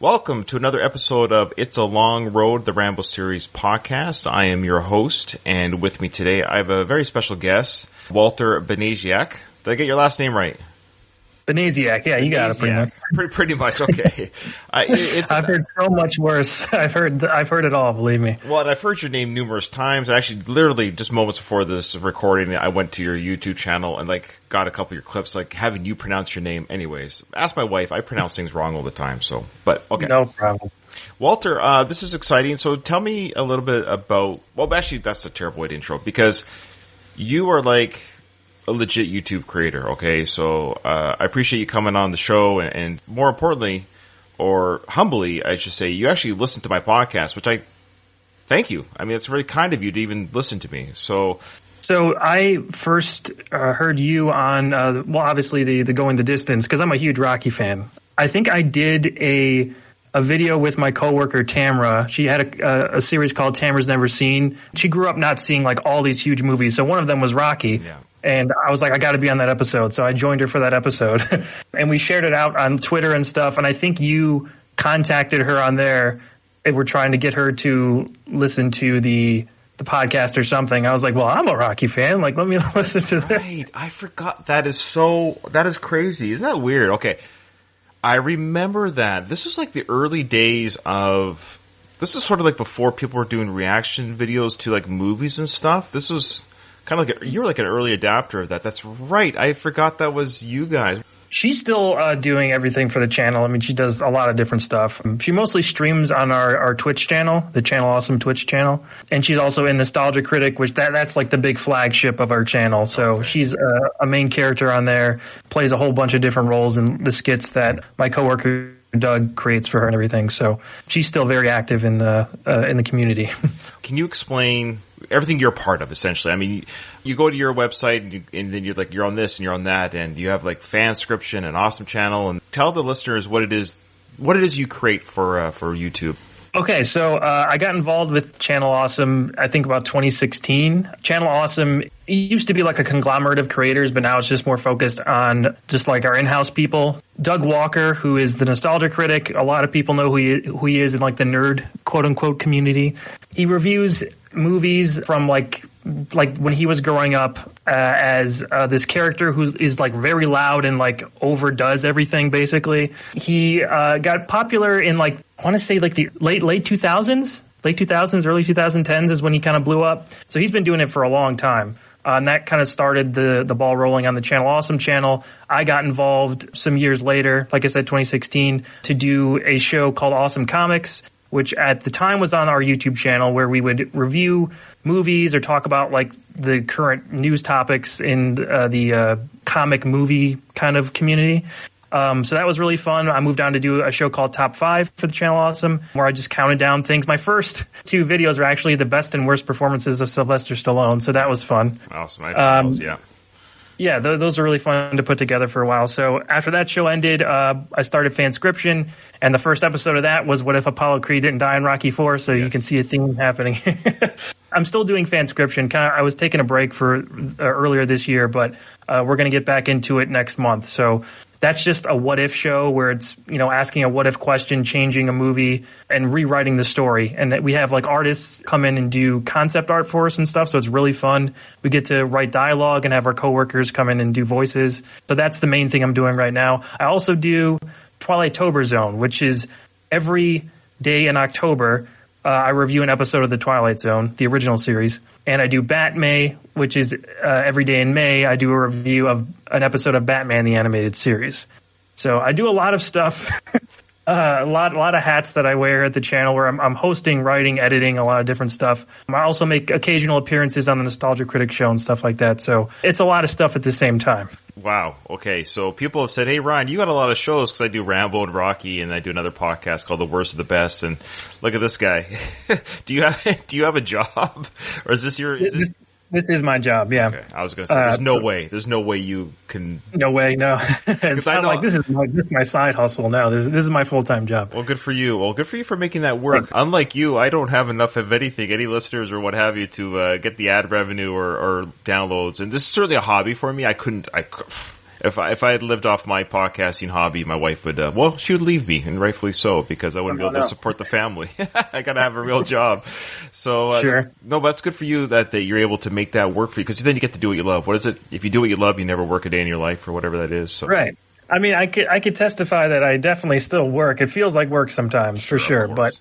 Welcome to another episode of It's a Long Road, the Rambo series podcast. I am your host, and with me today I have a very special guest, Walter Banasiak. Did I get your last name right? Banasiak, yeah, you got it pretty much. Pretty much, okay. I've heard so much worse. I've heard it all, believe me. Well, and I've heard your name numerous times. Actually, literally, just moments before this recording, I went to your YouTube channel and got a couple of your clips, having you pronounce your name. Anyways, ask my wife. I pronounce things wrong all the time. So, but okay, no problem. Walter, this is exciting. So, tell me a little bit about. Well, actually, that's a terrible way to intro because you are like a legit YouTube creator, okay? So, I appreciate you coming on the show and more importantly, or humbly, I should say, you actually listen to my podcast, which I thank you. I mean, it's really kind of you to even listen to me. So I first heard you on, obviously the Going the Distance, because I'm a huge Rocky fan. I think I did a video with my coworker Tamra. She had a series called Tamra's Never Seen. She grew up not seeing all these huge movies, so one of them was Rocky. Yeah. And I was like, I got to be on that episode. So I joined her for that episode. And we shared it out on Twitter and stuff. And I think you contacted her on there and were trying to get her to listen to the podcast or something. I was like, well, I'm a Rocky fan. Let me listen to this. Right. I forgot. That is crazy. Isn't that weird? Okay. I remember that. This was the early days of, this is sort of before people were doing reaction videos to movies and stuff. This was kind of you were an early adapter of that. That's right. I forgot that was you guys. She's still doing everything for the channel. I mean, she does a lot of different stuff. She mostly streams on our Twitch channel, the Channel Awesome Twitch channel. And she's also in Nostalgia Critic, which that's the big flagship of our channel. So okay. She's a main character on there, plays a whole bunch of different roles in the skits that my coworker Doug creates for her and everything. So she's still very active in the community. Can you explain everything you're a part of, essentially? I mean, you go to your website and then you're on this and you're on that, and you have Fanscription and Awesome Channel. And tell the listeners what it is you create for YouTube. Okay, so I got involved with Channel Awesome, I think about 2016. Channel Awesome used to be a conglomerate of creators, but now it's just more focused on just our in-house people. Doug Walker, who is the Nostalgia Critic, a lot of people know who he is in the nerd quote-unquote community. He reviews movies from when he was growing up as this character who is very loud and overdoes everything. Basically, he got popular in I want to say the late 2000s, early 2010s is when he kind of blew up. So he's been doing it for a long time. And that kind of started the ball rolling on the Channel Awesome channel. I got involved some years later, like I said, 2016, to do a show called Awesome Comics, which at the time was on our YouTube channel, where we would review movies or talk about the current news topics in the comic movie kind of community. So that was really fun. I moved on to do a show called Top 5 for the Channel Awesome, where I just counted down things. My first two videos are actually the best and worst performances of Sylvester Stallone, so that was fun. Awesome. I those, yeah. Yeah, those are really fun to put together for a while. So after that show ended, I started Fanscription, and the first episode of that was What If Apollo Creed Didn't Die in Rocky IV, so yes. You can see a theme happening. I'm still doing Fanscription. I was taking a break for earlier this year, but we're going to get back into it next month. So that's just a what if show where it's, asking a what if question, changing a movie and rewriting the story. And we have artists come in and do concept art for us and stuff. So it's really fun. We get to write dialogue and have our coworkers come in and do voices. But that's the main thing I'm doing right now. I also do Twilightober Zone, which is every day in October. I review an episode of The Twilight Zone, the original series. And I do Bat-May, which is every day in May, I do a review of an episode of Batman, the animated series. So I do a lot of stuff, a lot of hats that I wear at the channel, where I'm hosting, writing, editing, a lot of different stuff. I also make occasional appearances on the Nostalgia Critic show and stuff like that. So it's a lot of stuff at the same time. Wow. Okay. So people have said, hey, Ryan, you got a lot of shows, because I do Rambo and Rocky, and I do another podcast called The Worst of the Best. And look at this guy. Do you have a job, or is this your? This is my job, yeah. Okay. I was going to say, there's no way you can. No way, no. It's not this is my side hustle now. This is my full-time job. Well, good for you. Well, good for you for making that work. Thanks. Unlike you, I don't have enough of anything, any listeners or what have you, to get the ad revenue or downloads. And this is certainly a hobby for me. if I had lived off my podcasting hobby, my wife would, well, she would leave me, and rightfully so, because I wouldn't be able to support the family. I gotta have a real job. So, sure. No, but that's good for you that you're able to make that work for you, because then you get to do what you love. What is it? If you do what you love, you never work a day in your life, or whatever that is. So. Right. I mean, I could testify that I definitely still work. It feels like work sometimes, for sure. But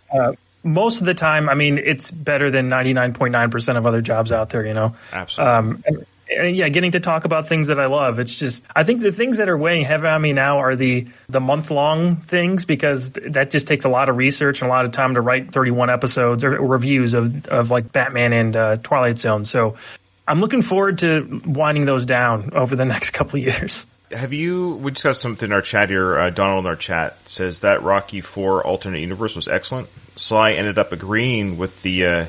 most of the time, I mean, it's better than 99.9% of other jobs out there, you know? Absolutely. And yeah, getting to talk about things that I love. It's just, I think the things that are weighing heavy on me now are the month-long things, because that just takes a lot of research and a lot of time to write 31 episodes or reviews of like Batman and Twilight Zone. So I'm looking forward to winding those down over the next couple of years. We just got something in our chat here. Donald in our chat says that Rocky IV alternate universe was excellent. Sly ended up agreeing with the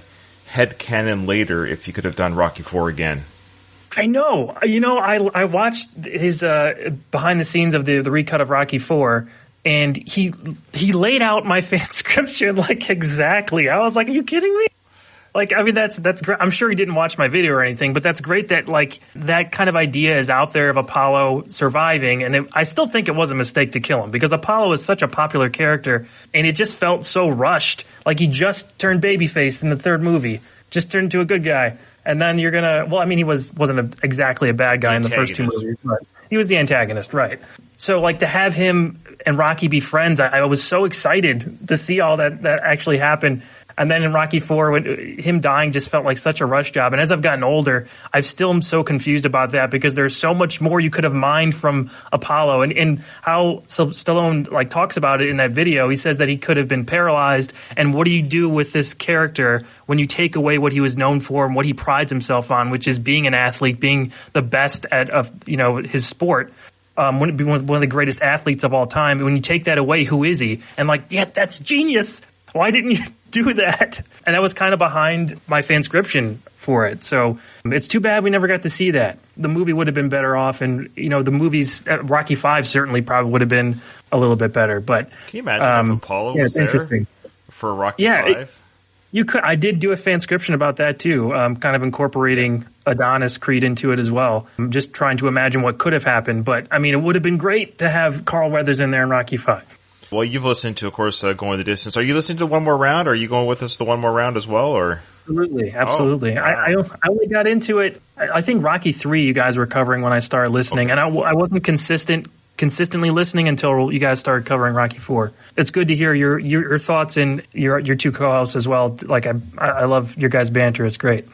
headcanon later if he could have done Rocky IV again. I know. You know, I watched his behind the scenes of the recut of Rocky IV, and he laid out my fanscription like exactly. I was like, are you kidding me? Like, I mean, that's great. I'm sure he didn't watch my video or anything, but that's great that like that kind of idea is out there of Apollo surviving. And I still think it was a mistake to kill him, because Apollo is such a popular character, and it just felt so rushed. Like he just turned babyface in the third movie, just turned into a good guy. And then you're gonna, well, I mean, he wasn't exactly a bad guy in the first two movies, but he was the antagonist, right? So like to have him and Rocky be friends, I was so excited to see all that actually happen. And then in Rocky IV, him dying just felt like such a rush job. And as I've gotten older, I still am so confused about that, because there's so much more you could have mined from Apollo. And how Stallone like talks about it in that video, he says that he could have been paralyzed. And what do you do with this character when you take away what he was known for and what he prides himself on, which is being an athlete, being the best at his sport? Wouldn't be one of the greatest athletes of all time. When you take that away, who is he? And like, yeah, that's genius. Why didn't you do that? And that was kind of behind my fanscription for it. So it's too bad we never got to see that. The movie would have been better off, and the movies, Rocky V certainly probably would have been a little bit better. But can you imagine if Apollo was there for Rocky V? You could. I did do a fanscription about that too, kind of incorporating Adonis Creed into it as well. I'm just trying to imagine what could have happened. But I mean, it would have been great to have Carl Weathers in there in Rocky V. Well, you've listened to, of course, Going the Distance. Are you listening to One More Round? Are you going with us the One More Round as well? Or absolutely. Oh, I only got into it. I think Rocky III you guys were covering when I started listening, and I wasn't consistently listening until you guys started covering Rocky IV. It's good to hear your thoughts and your two co-hosts as well. Like I love your guys' banter. It's great.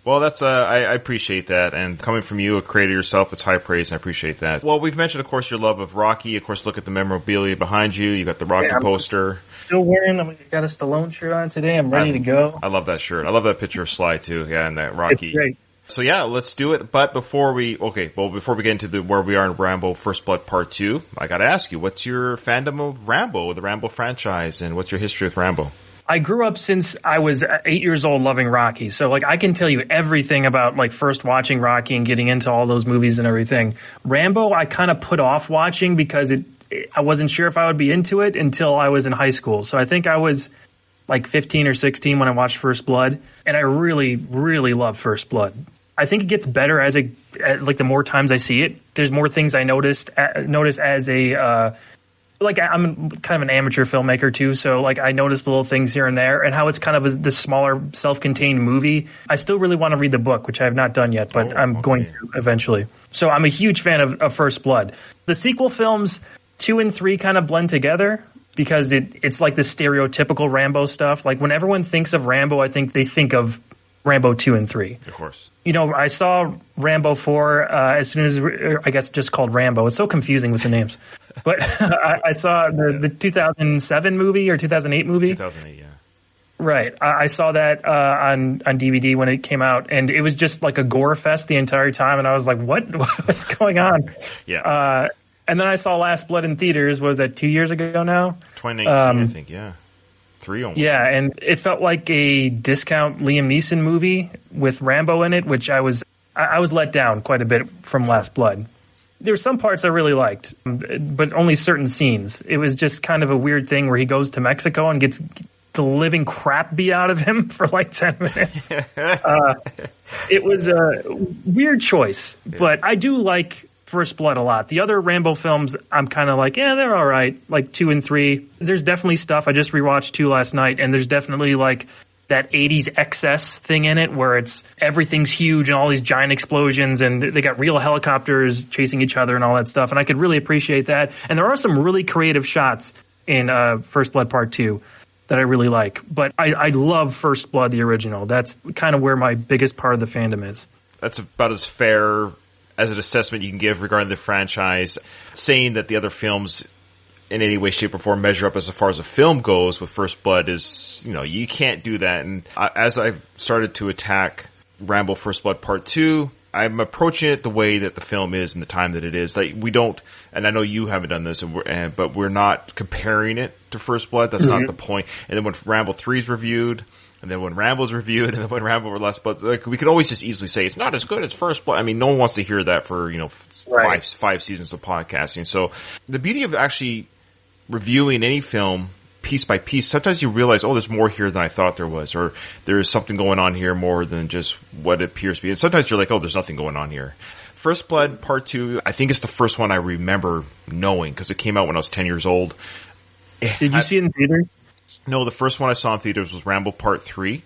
Well, that's I appreciate that, and coming from you, a creator yourself, it's high praise, and I appreciate that. Well, we've mentioned, of course, your love of Rocky. Of course, look at the memorabilia behind you. You got the Rocky poster. Still wearing. I got a Stallone shirt on today. I'm ready to go. I love that shirt. I love that picture of Sly too. Yeah, and that Rocky. It's great. So yeah, let's do it. But before we get into where we are in Rambo First Blood Part 2, I got to ask you, what's your fandom of Rambo, the Rambo franchise, and what's your history with Rambo? I grew up since I was 8 years old loving Rocky. So like I can tell you everything about like first watching Rocky and getting into all those movies and everything. Rambo I kind of put off watching because I wasn't sure if I would be into it until I was in high school. So I think I was like 15 or 16 when I watched First Blood, and I really, really love First Blood. I think it gets better as the more times I see it. There's more things I notice as a like I'm kind of an amateur filmmaker too, so like I noticed little things here and there, and how it's kind of this smaller, self-contained movie. I still really want to read the book, which I have not done yet, but I'm going to eventually. So I'm a huge fan of First Blood. The sequel films 2 and 3 kind of blend together because it's like the stereotypical Rambo stuff. Like when everyone thinks of Rambo, I think they think of Rambo 2 and 3. Of course. I saw Rambo 4 as soon as, I guess, just called Rambo. It's so confusing with the names. But I saw the 2007 movie or 2008 movie. 2008, yeah. Right. I saw that on DVD when it came out, and it was just like a gore fest the entire time, and I was like, what's going on? Yeah. And then I saw Last Blood in theaters. Was that 2 years ago now? 2019, I think, yeah. 3 almost. Yeah, and it felt like a discount Liam Neeson movie with Rambo in it, which I was let down quite a bit from Last Blood. There were some parts I really liked, but only certain scenes. It was just kind of a weird thing where he goes to Mexico and gets the living crap beat out of him for like 10 minutes. It was a weird choice, but I do like First Blood a lot. The other Rambo films, I'm kind of like, yeah, they're all right. Like 2 and 3. There's definitely stuff. I just rewatched 2 last night, and there's definitely like that 80s excess thing in it where it's everything's huge and all these giant explosions and they got real helicopters chasing each other and all that stuff. And I could really appreciate that. And there are some really creative shots in First Blood Part 2 that I really like. But I love First Blood, the original. That's kind of where my biggest part of the fandom is. That's about as fair as an assessment you can give regarding the franchise. Saying that the other films in any way, shape, or form measure up as far as a film goes with First Blood is, you can't do that. And as I've started to attack Rambo First Blood Part 2, I'm approaching it the way that the film is and the time that it is. Like, we don't, and I know you haven't done this, but we're not comparing it to First Blood. That's not the point. And then when Rambo 3 is reviewed, and then when Rambo's reviewed, and then when Rambo or Last Blood, like, we could always just easily say it's not as good as First Blood. I mean, no one wants to hear that for, five seasons of podcasting. So the beauty of actually reviewing any film piece by piece, sometimes you realize, there's more here than I thought there was, or there's something going on here more than just what it appears to be. And sometimes you're like, there's nothing going on here. First Blood Part 2, I think it's the first one I remember knowing because it came out when I was 10 years old. Did you see it in theater? No, the first one I saw in theaters was Rambo Part 3.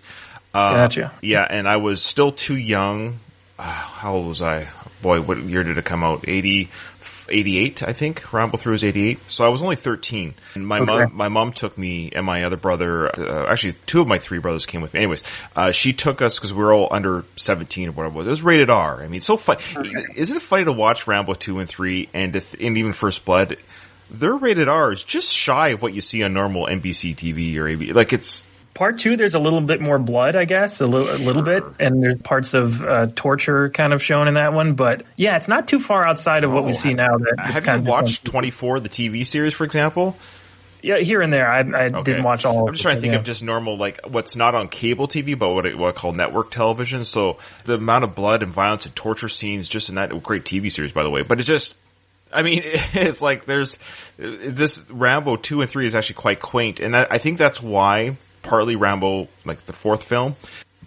Gotcha. Yeah, and I was still too young. How old was I? Boy, what year did it come out? 88, I think. Rambo 3 was 88. So I was only 13. And my mom took me and my other brother, actually 2 of my 3 brothers came with me. Anyways, she took us because we were all under 17 or whatever it was. It was rated R. I mean, it's so fun. Okay. Isn't it funny to watch Rambo 2 and 3 and even First Blood? Their rated R is just shy of what you see on normal NBC TV or AB. Like, it's Part 2, there's a little bit more blood, I guess, a little bit, and there's parts of torture kind of shown in that one. But yeah, it's not too far outside of what we see now. Have you watched 24, the TV series, for example? Yeah, here and there. I didn't watch all of it. I'm just trying to think of just normal, like, what's not on cable TV, but what I call network television. So the amount of blood and violence and torture scenes just in that great TV series, by the way. But it just, I mean, it's like there's this Rambo 2 and 3 is actually quite quaint. And I think that's why partly Rambo, like the 4th film,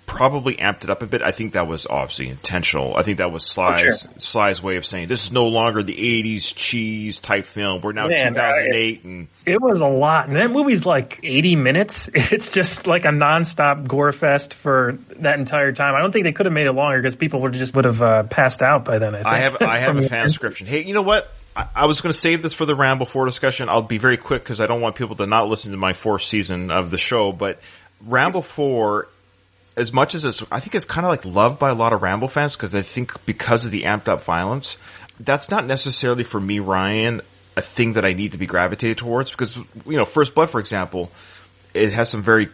probably amped it up a bit. I think that was obviously intentional. I think that was Sly's way of saying this is no longer the 80s cheese type film. We're now 2008. And it was a lot. And that movie's like 80 minutes. It's just like a nonstop gore fest for that entire time. I don't think they could have made it longer because people would have passed out by then. I have a fan description. Hey, you know what? I was going to save this for the Rambo 4 discussion. I'll be very quick because I don't want people to not listen to my 4th season of the show. But Rambo 4, as much as I think it's kind of like loved by a lot of Rambo fans because they think because of the amped up violence, that's not necessarily for me, Ryan, a thing that I need to be gravitated towards. Because, First Blood, for example, it has some very,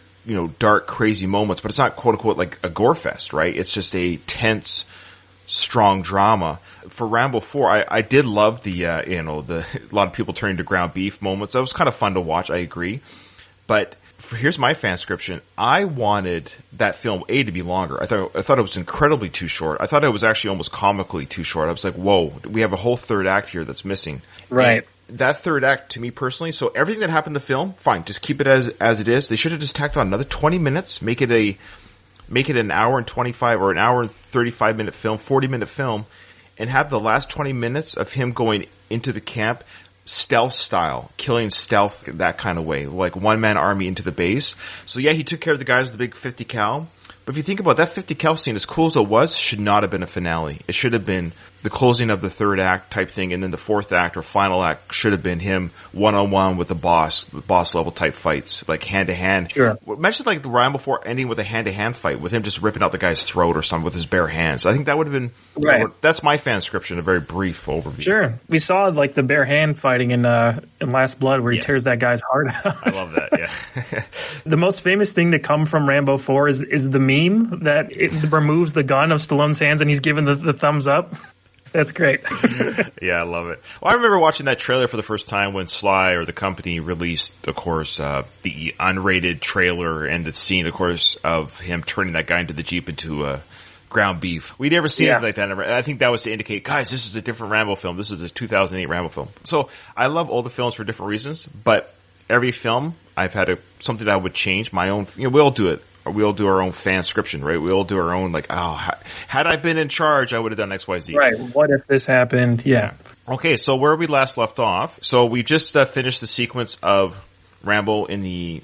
dark, crazy moments, but it's not quote unquote like a gore fest, right? It's just a tense, strong drama. For Rambo 4, I did love the a lot of people turning to ground beef moments. That was kind of fun to watch, I agree. But here's my fanscription. I wanted that film, to be longer. I thought it was incredibly too short. I thought it was actually almost comically too short. I was like, whoa, we have a whole third act here that's missing. Right. And that third act, to me personally, so everything that happened in the film, fine, just keep it as it is. They should have just tacked on another 20 minutes, make it an hour and 25 or an hour and 35 minute film, 40-minute film, and have the last 20 minutes of him going into the camp stealth style, killing stealth that kind of way, like one-man army into the base. So yeah, he took care of the guys with the big 50 cal. But if you think about that 50 cal scene, as cool as it was, should not have been a finale. It should have been the closing of the third act type thing, and then the fourth act or final act should have been him one-on-one with the boss level type fights, like hand-to-hand. Sure. Mention like the Rambo 4 ending with a hand-to-hand fight, with him just ripping out the guy's throat or something with his bare hands. I think that would have been, right. That's my fanscription, a very brief overview. Sure. We saw like the bare hand fighting in Last Blood where he tears that guy's heart out. I love that, yeah. The most famous thing to come from Rambo 4 is the meme that it removes the gun of Stallone's hands and he's given the thumbs up. That's great. Yeah, I love it. Well, I remember watching that trailer for the first time when Sly or the company released, of course, the unrated trailer and the scene, of course, of him turning that guy into the Jeep into ground beef. We'd never seen it like that. I think that was to indicate, guys, this is a different Rambo film. This is a 2008 Rambo film. So I love all the films for different reasons, but every film I've had something that I would change my own. We all do it. we all do our own fanscription, right? We all do our own, like, had I been in charge, I would have done X, Y, Z. Right. What if this happened? Yeah. Okay, so where we last left off. So we just finished the sequence of Rambo in the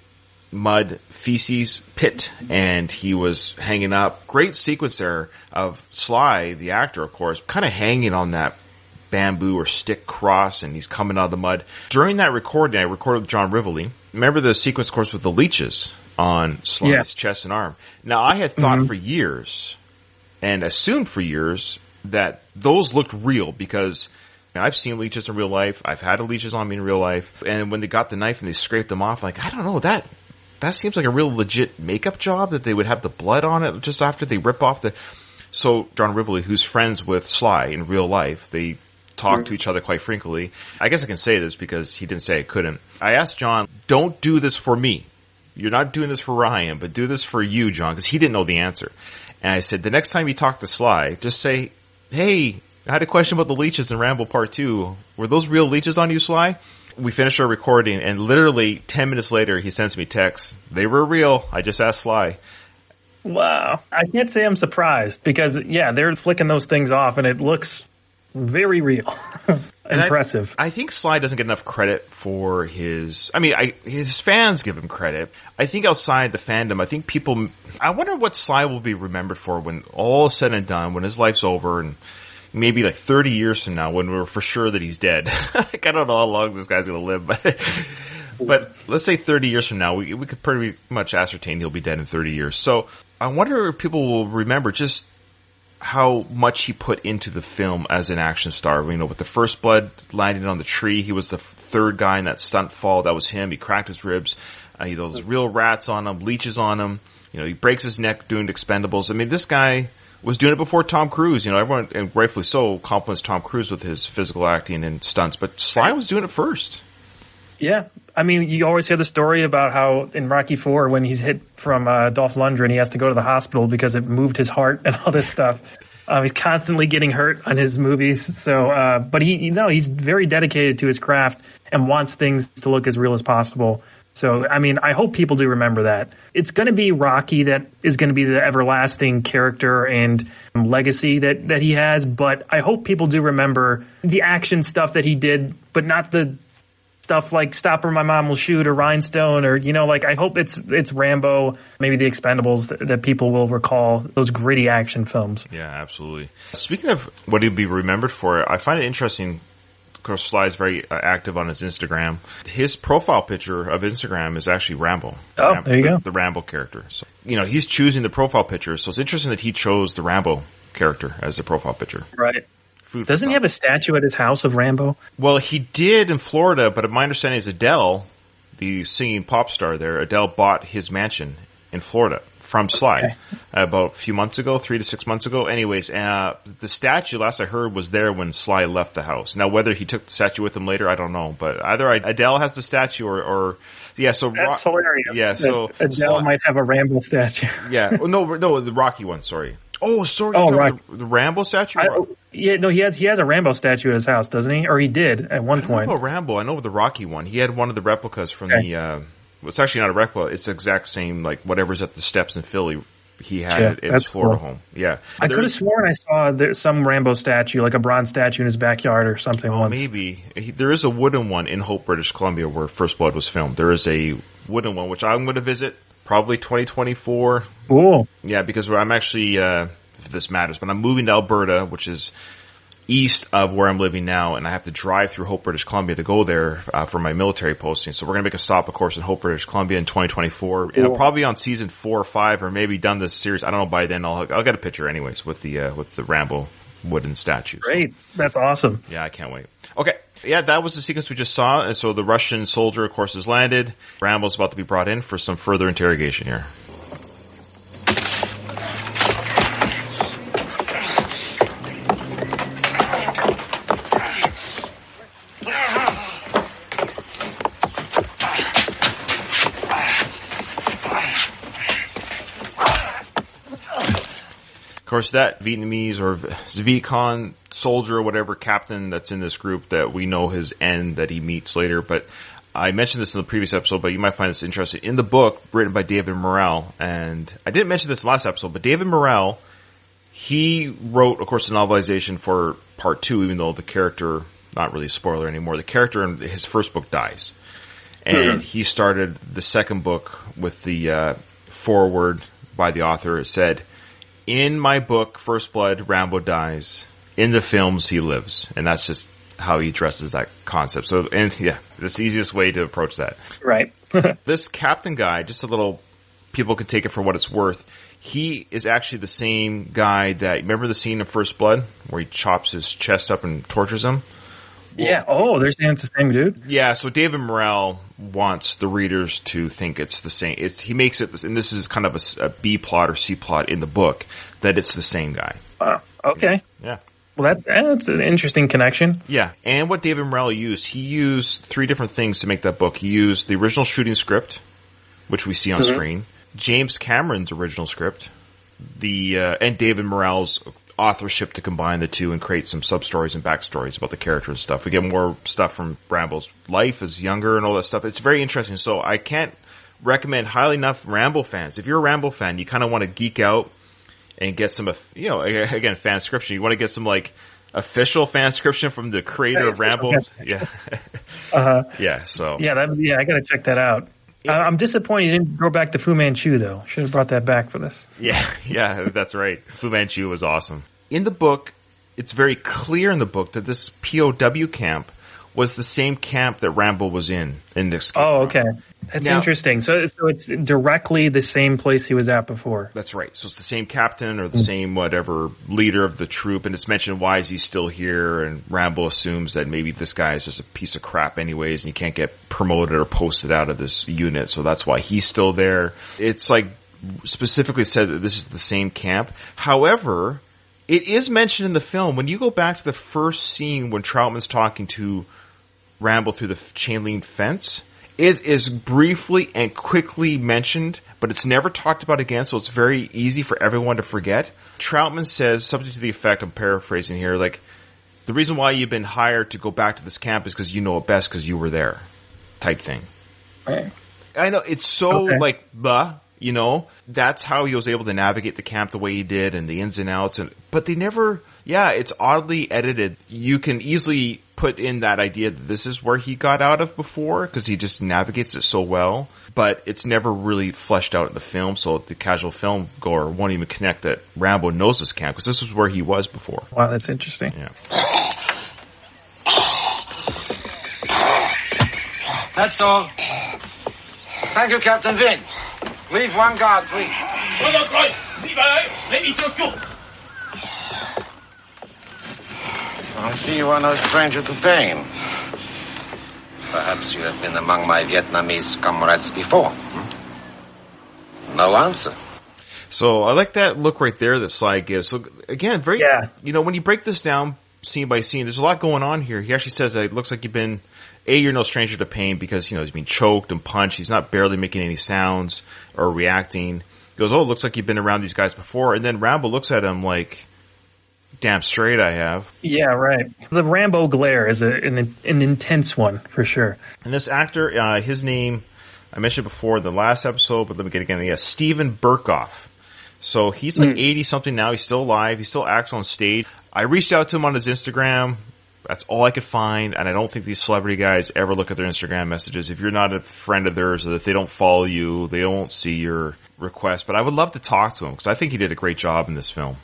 mud feces pit, and he was hanging up. Great sequence there of Sly, the actor, of course, kind of hanging on that bamboo or stick cross, and he's coming out of the mud. During that recording, I recorded with John Rivoli. Remember the sequence, of course, with the leeches on Sly's chest and arm. Now, I had thought for years, and assumed for years, that those looked real, because I've seen leeches in real life. I've had leeches on me in real life. And when they got the knife and they scraped them off, like, I don't know, that seems like a real legit makeup job, that they would have the blood on it just after they rip off the... So John Rivoli, who's friends with Sly in real life, they talk to each other quite frequently. I guess I can say this because he didn't say I couldn't. I asked John, don't do this for me. You're not doing this for Ryan, but do this for you, John, because he didn't know the answer. And I said, the next time you talk to Sly, just say, hey, I had a question about the leeches in Rambo Part 2. Were those real leeches on you, Sly? We finished our recording, and literally 10 minutes later, he sends me texts. They were real. I just asked Sly. Wow. I can't say I'm surprised, because, yeah, they're flicking those things off, and it looks very real. Impressive. I think Sly doesn't get enough credit for his... I mean, his fans give him credit. I think outside the fandom, I think people... I wonder what Sly will be remembered for when all is said and done, when his life's over, and maybe like 30 years from now, when we're for sure that he's dead. Like, I don't know how long this guy's going to live, but let's say 30 years from now, we could pretty much ascertain he'll be dead in 30 years. So I wonder if people will remember just how much he put into the film as an action star. You know, with the first blood landing on the tree, he was the third guy in that stunt fall. That was him. He cracked his ribs. You know, those real rats on him, leeches on him. You know, he breaks his neck doing Expendables. I mean, this guy was doing it before Tom Cruise. You know, everyone, and rightfully so, compliments Tom Cruise with his physical acting and stunts, but Sly was doing it first. Yeah. I mean, you always hear the story about how in Rocky IV, when he's hit from Dolph Lundgren, he has to go to the hospital because it moved his heart and all this stuff. He's constantly getting hurt on his movies. So, but he's very dedicated to his craft and wants things to look as real as possible. So, I mean, I hope people do remember that. It's going to be Rocky that is going to be the everlasting character and legacy that he has. But I hope people do remember the action stuff that he did, but not the stuff like Stop or My Mom Will Shoot or Rhinestone, or, you know, like, I hope it's Rambo, maybe the Expendables that people will recall, those gritty action films. Yeah, absolutely. Speaking of what he'll be remembered for, I find it interesting. Of course, Sly's very active on his Instagram. His profile picture of Instagram is actually Rambo. Oh, there you go. The Rambo character. So, you know, he's choosing the profile picture, so it's interesting that he chose the Rambo character as the profile picture. Right. Doesn't he have a statue at his house of Rambo? Well, he did in Florida, but my understanding is Adele, the singing pop star there, Adele bought his mansion in Florida from Sly about a few months ago, 3 to 6 months ago. Anyways, the statue, last I heard, was there when Sly left the house. Now, whether he took the statue with him later, I don't know. But either Adele has the statue or yeah, so... That's hilarious. Yeah, so... Adele might have a Rambo statue. Yeah. No, the Rocky one, sorry. Oh, sorry. Oh, right. The Rambo statue? He has a Rambo statue at his house, doesn't he? Or he did at one point. I don't know about Rambo. I know the Rocky one. He had one of the replicas from the... it's actually not a replica. It's the exact same, like, whatever's at the steps in Philly. He had it in his Florida home. Yeah. I could have sworn I saw some Rambo statue, like a bronze statue in his backyard or something once. Maybe. There is a wooden one in Hope, British Columbia, where First Blood was filmed. There is a wooden one, which I'm going to visit probably 2024. Cool. Yeah, because I'm actually, if this matters, but I'm moving to Alberta, which is east of where I'm living now, and I have to drive through Hope, British Columbia to go there for my military posting. So we're going to make a stop, of course, in Hope, British Columbia in 2024. Cool. And I'll probably be on season 4 or 5, or maybe done this series. I don't know, by then I'll get a picture anyways with the Rambo wooden statue. Great. That's awesome. Yeah, I can't wait. Okay. Yeah, that was the sequence we just saw. And so the Russian soldier, of course, has landed. Rambo's about to be brought in for some further interrogation here. Of course, that Vietnamese or Vietcong soldier or whatever captain that's in this group that we know his end that he meets later. But I mentioned this in the previous episode, but you might find this interesting. In the book, written by David Morrell, and I didn't mention this last episode, but David Morrell, he wrote, of course, the novelization for part 2, even though the character, not really a spoiler anymore, the character in his first book dies. And he started the second book with the foreword by the author. It said, in my book, First Blood, Rambo dies. In the films, he lives. And that's just how he addresses that concept. So, and yeah, that's the easiest way to approach that. Right. This captain guy, just a little, people can take it for what it's worth. He is actually the same guy that, remember the scene in First Blood where he chops his chest up and tortures him? Well, yeah. Oh, they're saying it's the same dude? Yeah, so David Morrell wants the readers to think it's the same. He makes it, and this is kind of a B plot or C plot in the book, that it's the same guy. Okay. Yeah. Well, that's an interesting connection. Yeah, and what David Morrell used, he used 3 different things to make that book. He used the original shooting script, which we see on screen, James Cameron's original script, and David Morrell's authorship to combine the two and create some sub-stories and backstories about the character and stuff. We get more stuff from Rambo's life as younger and all that stuff. It's very interesting. So I can't recommend highly enough Rambo fans. If you're a Rambo fan, you kind of want to geek out and get some, again, fanscription. You want to get some, official fanscription from the creator of Rambo. Yeah. Yeah, so. Yeah, I gotta check that out. I'm disappointed you didn't go back to Fu Manchu, though. Should have brought that back for this. Yeah, that's right. Fu Manchu was awesome. In the book, it's very clear in the book that this POW camp was the same camp that Rambo was in this. Oh, okay. That's interesting. So it's directly the same place he was at before. That's right. So it's the same captain or the same whatever leader of the troop, and it's mentioned why is he still here, and Rambo assumes that maybe this guy is just a piece of crap anyways, and he can't get promoted or posted out of this unit, so that's why he's still there. It's specifically said that this is the same camp. However, it is mentioned in the film. When you go back to the first scene when Troutman's talking to Rambo through the chain link fence, it is briefly and quickly mentioned, but it's never talked about again, so it's very easy for everyone to forget. Troutman says something to the effect, I'm paraphrasing here, the reason why you've been hired to go back to this camp is because you know it best because you were there, type thing. Right. I know, it's so that's how he was able to navigate the camp the way he did and the ins and outs, but they never, it's oddly edited. You can easily put in that idea that this is where he got out of before because he just navigates it so well, but it's never really fleshed out in the film, so the casual film goer won't even connect that Rambo knows this camp because this is where he was before. Wow, that's interesting. Yeah. That's all. Thank you, Captain Vin. Leave one guard, please. I see you are no stranger to pain. Perhaps you have been among my Vietnamese comrades before. No answer. So I like that look right there that Sly gives. So again, when you break this down scene by scene, there's a lot going on here. He actually says that it looks like you're no stranger to pain because, he's being choked and punched. He's not barely making any sounds or reacting. He goes, it looks like you've been around these guys before. And then Rambo looks at him like, damn straight I have. Yeah, right. The Rambo glare is an intense one, for sure. And this actor, his name, I mentioned before the last episode, but let me get it again. Yeah, Steven Berkoff. So he's 80-something now. He's still alive. He still acts on stage. I reached out to him on his Instagram. That's all I could find, and I don't think these celebrity guys ever look at their Instagram messages. If you're not a friend of theirs or if they don't follow you, they won't see your request. But I would love to talk to him because I think he did a great job in this film.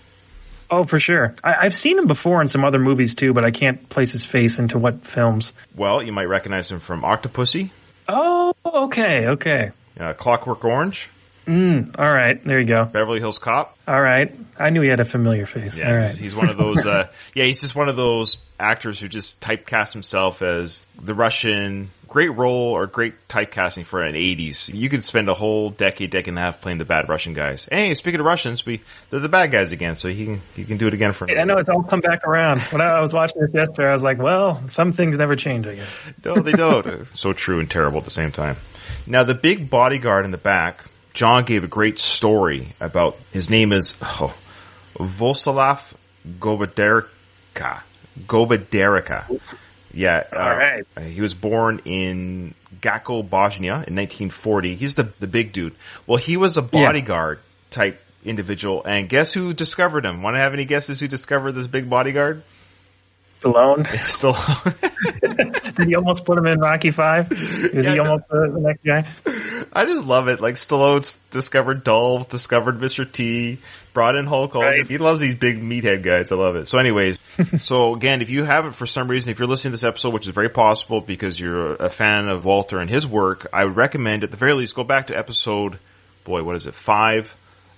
Oh, for sure. I've seen him before in some other movies too, but I can't place his face into what films. Well, you might recognize him from Octopussy. Oh, okay. Clockwork Orange. All right. There you go. Beverly Hills Cop. All right. I knew he had a familiar face. Yeah, all right. He's one of those, he's just one of those actors who just typecast himself as the Russian. Great role or great typecasting for an 80s. You could spend a whole decade and a half playing the bad Russian guys. Hey, speaking of Russians, they're the bad guys again, so he can do it again for I know it's all come back around. When I was watching this yesterday, I was like, well, some things never change, I guess. No, they don't. So true and terrible at the same time. Now, the big bodyguard in the back, John gave a great story about, his name is Voslav Govederica. Yeah. All right. He was born in Gacko Bosnia in 1940. He's the big dude. Well, he was a bodyguard type individual, and guess who discovered him? Want to have any guesses who discovered this big bodyguard? Stallone. Stallone. Did he almost put him in Rocky 5? Was he almost the next guy? I just love it. Like, Stallone discovered Dolph, discovered Mr. T, brought in Hulk Hogan. Right. He loves these big meathead guys. I love it. So anyways, so again, if you haven't, for some reason, if you're listening to this episode, which is very possible because you're a fan of Walter and his work, I would recommend, at the very least, go back to episode, 5,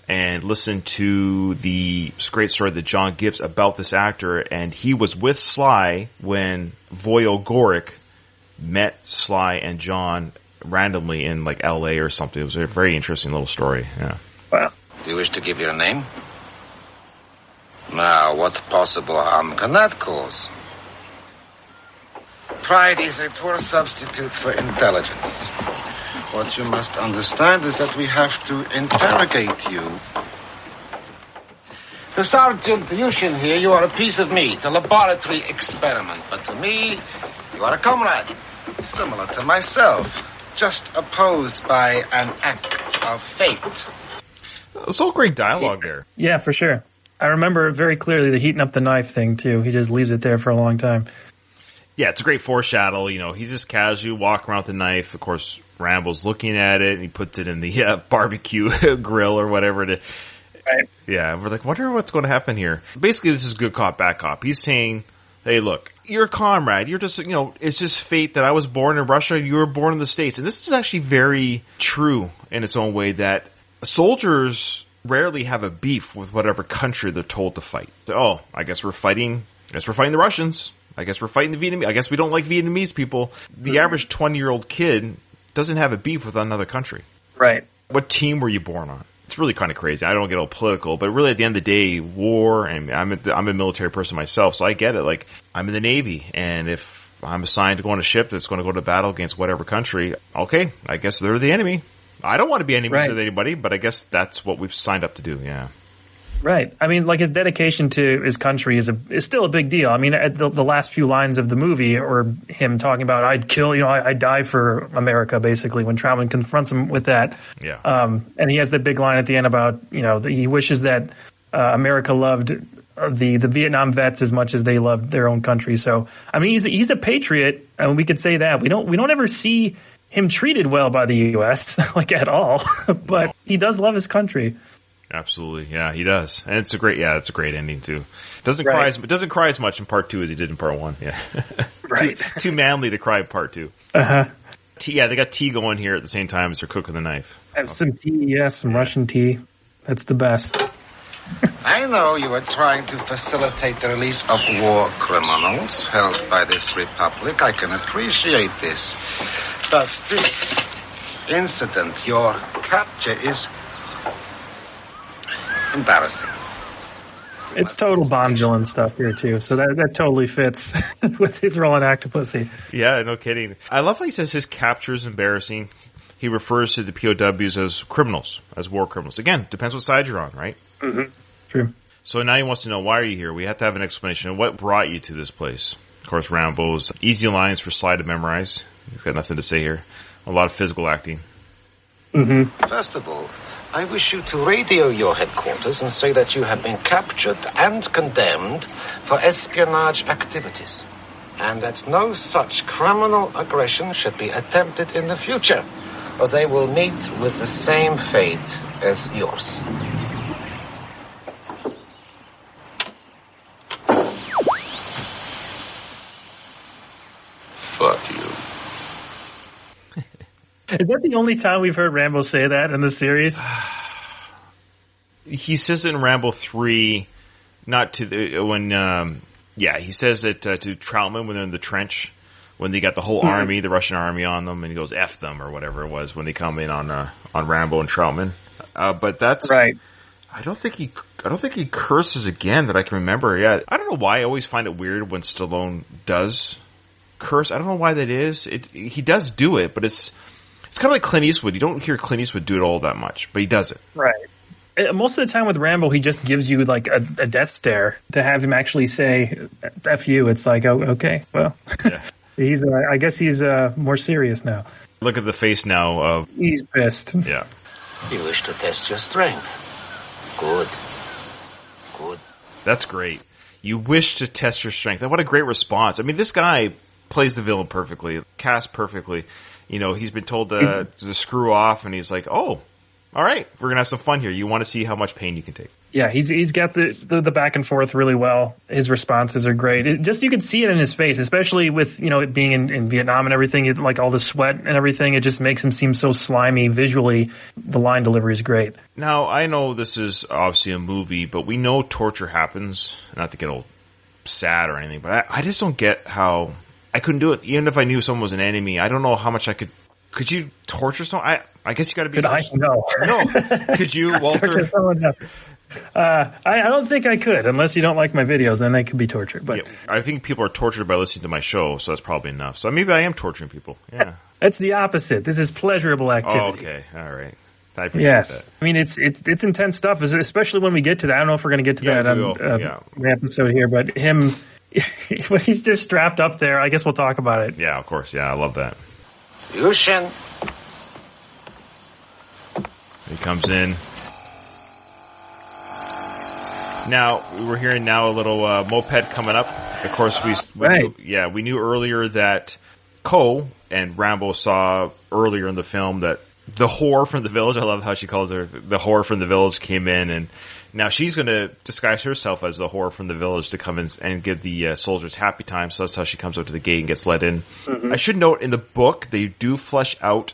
and listen to the great story that John gives about this actor. And he was with Sly when Voyo Gorick met Sly and John randomly in like LA or something. It was a very interesting little story. Yeah. Wow. Do you wish to give your name? Now, what possible harm can that cause? Pride is a poor substitute for intelligence. What you must understand is that we have to interrogate you. To Sergeant Yushin here, you are a piece of meat, a laboratory experiment. But to me, you are a comrade, similar to myself, just opposed by an act of fate. It's all great dialogue there. Yeah, for sure. I remember very clearly the heating up the knife thing, too. He just leaves it there for a long time. Yeah, it's a great foreshadow. You know, he's just casually walking around with the knife. Of course, Rambo's looking at it, and he puts it in the barbecue grill or whatever. Right. Yeah, we're like, wonder what's going to happen here. Basically, this is good cop, bad cop. He's saying, hey, look, you're a comrade. You're just, it's just fate that I was born in Russia, you were born in the States. And this is actually very true in its own way, that soldiers rarely have a beef with whatever country they're told to fight. So, I guess we're fighting the Russians. I guess we're fighting the Vietnamese. I guess we don't like Vietnamese people. The average 20-year-old kid doesn't have a beef with another country. Right. What team were you born on? It's really kind of crazy. I don't get all political, but really at the end of the day, war, and I'm a military person myself, so I get it. Like, I'm in the Navy, and if I'm assigned to go on a ship that's going to go to battle against whatever country, okay, I guess they're the enemy. I don't want to be enemies with anybody, but I guess that's what we've signed up to do, yeah. Right. I mean, like, his dedication to his country is still a big deal. I mean, the last few lines of the movie or him talking about, I'd die for America, basically, when Troutman confronts him with that. Yeah. And he has that big line at the end about, he wishes that America loved the Vietnam vets as much as they loved their own country. So, I mean, he's a patriot, and we could say that. We don't ever see him treated well by the U.S., like, at all. But he does love his country. Absolutely, yeah, he does, and it's a great ending too. Doesn't cry as much in part 2 as he did in part 1. Yeah, right. too manly to cry in part 2. Yeah, they got tea going here at the same time as they're cooking the knife. Have some tea, some Russian tea. That's the best. I know you are trying to facilitate the release of war criminals held by this republic. I can appreciate this, but this incident, your capture, is embarrassing. It's total Bond villain stuff here too, so that totally fits with his role in Octopussy. Yeah, no kidding. I love how he says his capture is embarrassing. He refers to the POWs as criminals, as war criminals. Again, depends what side you're on, right? Mm-hmm. True. So now he wants to know, why are you here? We have to have an explanation of what brought you to this place. Of course, Rambo's easy lines for Sly to memorize. He's got nothing to say here. A lot of physical acting. Mm-hmm. First of all, I wish you to radio your headquarters and say that you have been captured and condemned for espionage activities, and that no such criminal aggression should be attempted in the future, or they will meet with the same fate as yours. Fuck you. Is that the only time we've heard Rambo say that in the series? He says it in Rambo 3, not to the, he says it to Troutman when they're in the trench, when they got the whole army, the Russian army on them, and he goes, F them, or whatever it was, when they come in on Rambo and Troutman. But that's, right. I don't think he curses again that I can remember. Yeah. I don't know why I always find it weird when Stallone does curse. I don't know why that is. He does do it, but it's kind of like Clint Eastwood. You don't hear Clint Eastwood do it all that much, but he does it. Right. Most of the time with Rambo, he just gives you like a death stare. To have him actually say, F you, it's like, oh, okay, well. Yeah. I guess he's more serious now. Look at the face now of... He's pissed. Yeah. You wish to test your strength. Good. That's great. You wish to test your strength. What a great response. I mean, this guy plays the villain perfectly, cast perfectly. You know, he's been told to screw off, and he's like, oh, all right, we're going to have some fun here. You want to see how much pain you can take. Yeah, he's got the back and forth really well. His responses are great. You can see it in his face, especially with, you know, it being in Vietnam and everything, like all the sweat and everything. It just makes him seem so slimy visually. The line delivery is great. Now, I know this is obviously a movie, but we know torture happens. Not to get all sad or anything, but I just don't get how I couldn't do it. Even if I knew someone was an enemy, I don't know how much I could. Could you torture someone? I guess you got to be. No. Could you, Walter? I don't think I could, unless you don't like my videos. Then they could be tortured. But yeah, I think people are tortured by listening to my show, so that's probably enough. So maybe I am torturing people. Yeah, it's the opposite. This is pleasurable activity. Oh, okay, all right. I appreciate that. I mean, it's intense stuff, especially when we get to that. I don't know if we're going to get to that on the episode here, but him when he's just strapped up there, I guess we'll talk about it. Yeah, of course. Yeah, I love that. Yushin. He comes in. Now, we're hearing now a little moped coming up. Of course, we knew earlier that Ko and Rambo saw earlier in the film that the whore from the village, I love how she calls her, the whore from the village came in, and now she's going to disguise herself as the whore from the village to come in and give the soldiers happy time, so that's how she comes up to the gate and gets let in. Mm-hmm. I should note, in the book, they do flesh out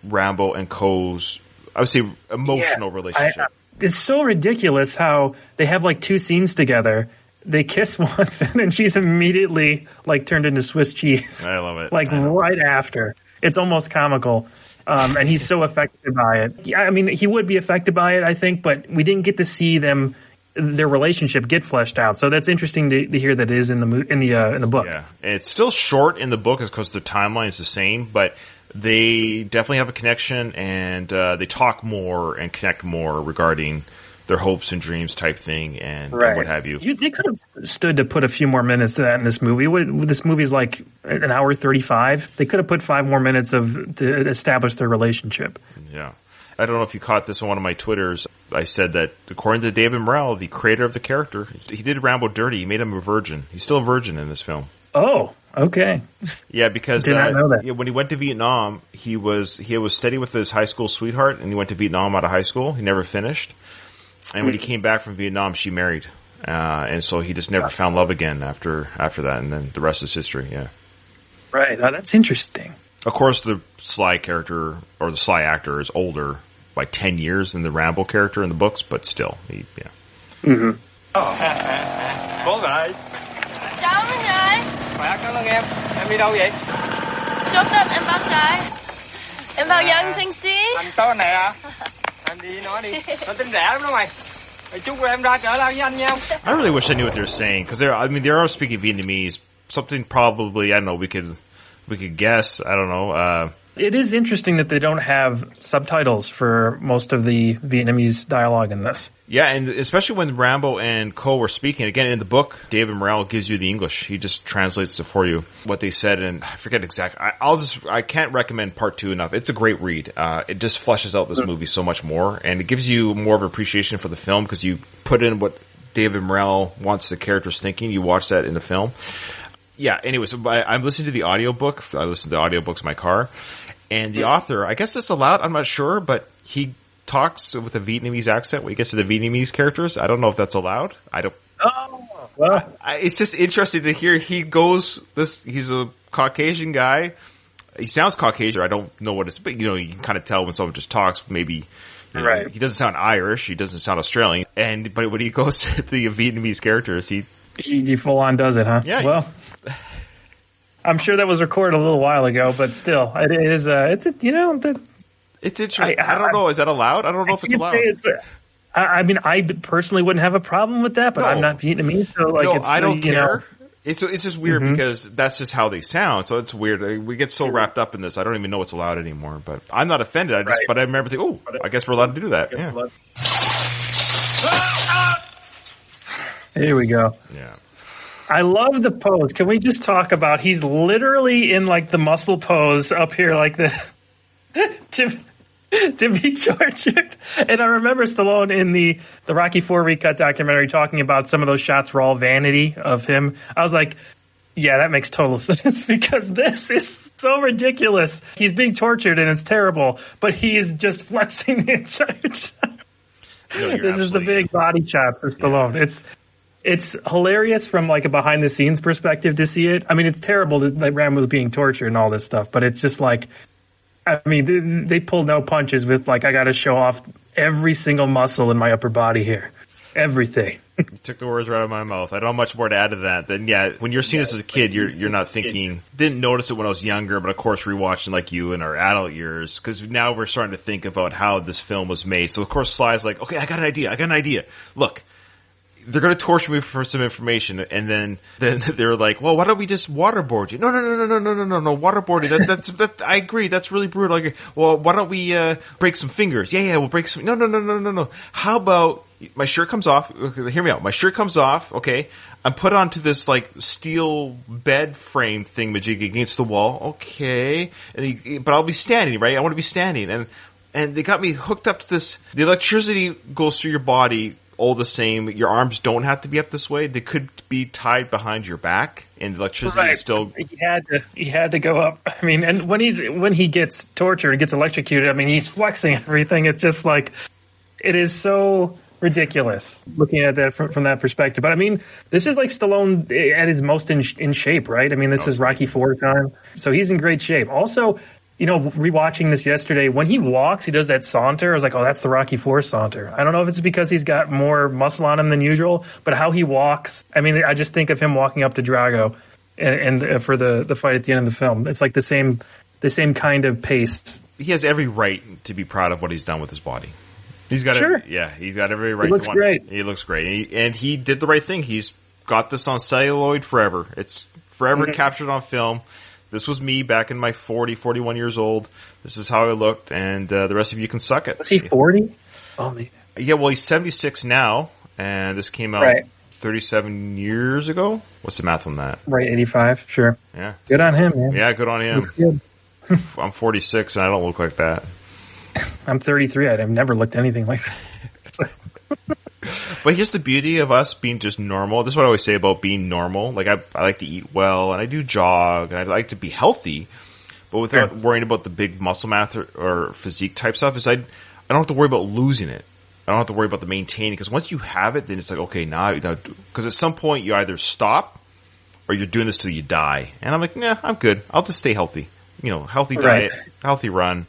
Rambo and Ko's, I would say, emotional relationship. It's so ridiculous how they have like 2 scenes together. They kiss once, and then she's immediately like turned into Swiss cheese. I love it. Like right after. It's almost comical. And he's so affected by it. Yeah, I mean, he would be affected by it, I think, but we didn't get to see their relationship get fleshed out. So that's interesting to hear that it is in the book. Yeah, it's still short in the book because the timeline is the same, but they definitely have a connection, and they talk more and connect more regarding their hopes and dreams type thing and what have you. They could have stood to put a few more minutes to that in this movie. This movie's like an hour 35. They could have put 5 more minutes to establish their relationship. Yeah. I don't know if you caught this on one of my Twitters. I said that according to David Morrell, the creator of the character, he did Rambo dirty. He made him a virgin. He's still a virgin in this film. Oh, okay. Yeah, because did not know that. When he went to Vietnam, he was studying with his high school sweetheart, and he went to Vietnam out of high school. He never finished. And when he came back from Vietnam, she married. And so he just never found love again after that. And then the rest is history, yeah. Right. Oh, that's interesting. Of course, the Sly character, or the Sly actor, is older by 10 years than the Rambo character in the books, but still, yeah. Mm-hmm. Có rồi. Chào Minh ơi. Khỏe, cảm ơn em. Em đi đâu vậy? Chốt Tết em bao trái. Em bao giờ anh Thanh Xí? Anh to này à? Anh đi nói đi. Nó tính rẻ lắm đó mày. Chúc em ra trở lại với anh nha. I really wish I knew what they're saying, because they are speaking Vietnamese. Something probably, I don't know, we could guess. I don't know. It is interesting that they don't have subtitles for most of the Vietnamese dialogue in this. Yeah, and especially when Rambo and Ko were speaking. Again, in the book, David Morrell gives you the English. He just translates it for you, what they said, and I forget exactly. I can't recommend part 2 enough. It's a great read. It just fleshes out this movie so much more, and it gives you more of appreciation for the film because you put in what David Morrell wants the characters thinking. You watch that in the film. Yeah, anyways, I'm listening to the audiobook. I listen to the audiobooks in my car. And the author, I guess it's allowed, I'm not sure, but he talks with a Vietnamese accent when he gets to the Vietnamese characters. I don't know if that's allowed. Oh, well. It's just interesting to hear he's a Caucasian guy. He sounds Caucasian. I don't know what it's, but you can kind of tell when someone just talks, maybe. Right. He doesn't sound Irish. He doesn't sound Australian. But when he goes to the Vietnamese characters, he full on does it, huh? Yeah. Well, I'm sure that was recorded a little while ago, but still, it is. It's interesting. I don't know. Is that allowed? I don't know if it's allowed. I mean, I personally wouldn't have a problem with that, but I'm not Vietnamese, so I don't care. It's just weird because that's just how they sound. So it's weird. We get so wrapped up in this, I don't even know what's allowed anymore. But I'm not offended. But I remember thinking, I guess we're allowed to do that. Yeah. Here we go. Yeah. I love the pose. Can we just talk about he's literally in like the muscle pose up here like the to be tortured. And I remember Stallone in the Rocky IV Recut documentary talking about some of those shots were all vanity of him. I was like, yeah, that makes total sense because this is so ridiculous. He's being tortured and it's terrible, but he is just flexing the entire time. No, this is the big body shot for Stallone. Yeah. It's hilarious from like a behind the scenes perspective to see it. I mean, it's terrible that Rambo's being tortured and all this stuff, but it's just like, I mean, they pulled no punches with like, I got to show off every single muscle in my upper body here. Everything. You took the words right out of my mouth. I don't have much more to add to that. Then, yeah, when you're seeing this as a kid, you're not thinking, didn't notice it when I was younger, but of course rewatching like you in our adult years, because now we're starting to think about how this film was made. So of course Sly's like, okay, I got an idea. Look, they're going to torture me for some information, and then they're like, well, why don't we just waterboard you? No, waterboarding. That I agree. That's really brutal. Well, why don't we break some fingers? Yeah, we'll break some. No. How about my shirt comes off? Okay, hear me out. My shirt comes off. Okay, I'm put onto this like steel bed frame thingamajig against the wall. Okay, but I'll be standing, right? I want to be standing, and they got me hooked up to this. The electricity goes through your body all the same. Your arms don't have to be up this way. They could be tied behind your back, and the electricity is still. He had to go up. I mean, and when he gets tortured, gets electrocuted. I mean, he's flexing everything. It's just like it is so ridiculous looking at that from that perspective. But I mean, this is like Stallone at his most in shape, right? I mean, this is Rocky IV time, so he's in great shape. Also, you know, rewatching this yesterday, when he walks, he does that saunter. I was like, oh, that's the Rocky IV saunter. I don't know if it's because he's got more muscle on him than usual, but how he walks, I mean, I just think of him walking up to Drago and for the fight at the end of the film. It's like the same kind of pace. He has every right to be proud of what he's done with his body. He's got he's got every right. He looks great. He looks great, and he did the right thing. He's got this on celluloid forever. It's forever captured on film. This was me back in my 41 years old. This is how I looked, and the rest of you can suck it. Was he 40? Oh, man. Yeah, well, he's 76 now, and this came out 37 years ago. What's the math on that? Right, 85, sure. Yeah. Good on him, man. Yeah, good on him. Looks good. I'm 46, and I don't look like that. I'm 33. I've never looked anything like that. But here's the beauty of us being just normal. This is what I always say about being normal. Like, I like to eat well, and I do jog, and I like to be healthy, but without worrying about the big muscle mass or physique type stuff. I don't have to worry about losing it. I don't have to worry about the maintaining, because once you have it, then it's like, okay, now, because at some point you either stop or you're doing this till you die. And I'm like, nah, I'm good. I'll just stay healthy. You know, healthy diet, healthy run.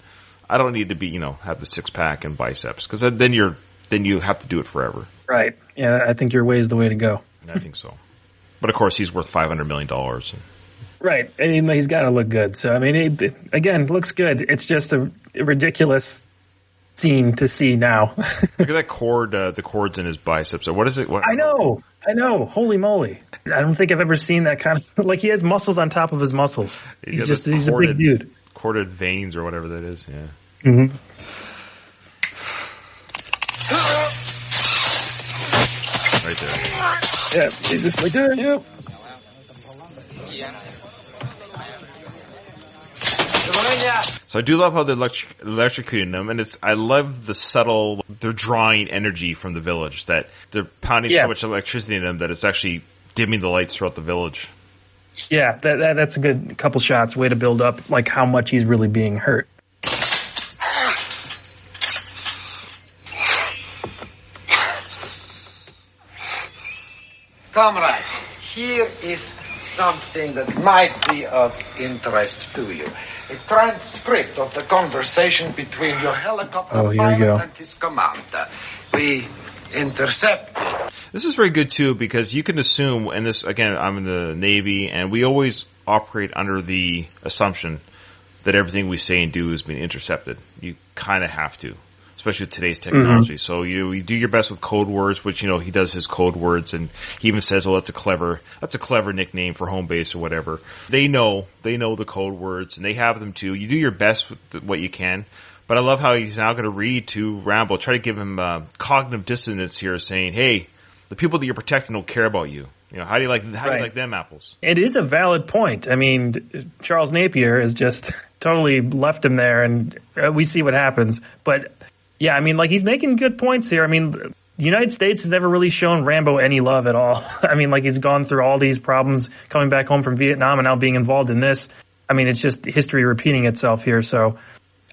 I don't need to be, have the six pack and biceps, because then you have to do it forever. Right. Yeah, I think your way is the way to go. I think so. But of course, he's worth $500 million. Right. And he's got to look good. So, I mean, again, looks good. It's just a ridiculous scene to see now. Look at that cord, the cords in his biceps. What is it? I know. Holy moly. I don't think I've ever seen that kind of, like, he has muscles on top of his muscles. He's a big dude. Corded veins or whatever that is. Yeah. Mm-hmm. Right there. Yeah, he's just like that, yeah. So I do love how they're electrocuting them, and I love the subtle, they're drawing energy from the village, that they're pounding so much electricity in them that it's actually dimming the lights throughout the village. Yeah, that's a good couple shots, way to build up like how much he's really being hurt. Comrade, here is something that might be of interest to you. A transcript of the conversation between your helicopter pilot and his commander. We intercepted. This is very good too, because you can assume, and this, again, I'm in the Navy, and we always operate under the assumption that everything we say and do is being intercepted. You kind of have to, especially with today's technology. Mm-hmm. So you do your best with code words, which, he does his code words, and he even says, oh, that's a clever nickname for home base or whatever. They know the code words, and they have them too. You do your best with what you can. But I love how he's now going to read to Rambo, try to give him cognitive dissonance here, saying, hey, the people that you're protecting don't care about you. You know, how do you like them apples? It is a valid point. I mean, Charles Napier has just totally left him there, and we see what happens. But yeah, I mean, like, he's making good points here. I mean, the United States has never really shown Rambo any love at all. I mean, like, he's gone through all these problems coming back home from Vietnam and now being involved in this. I mean, it's just history repeating itself here. So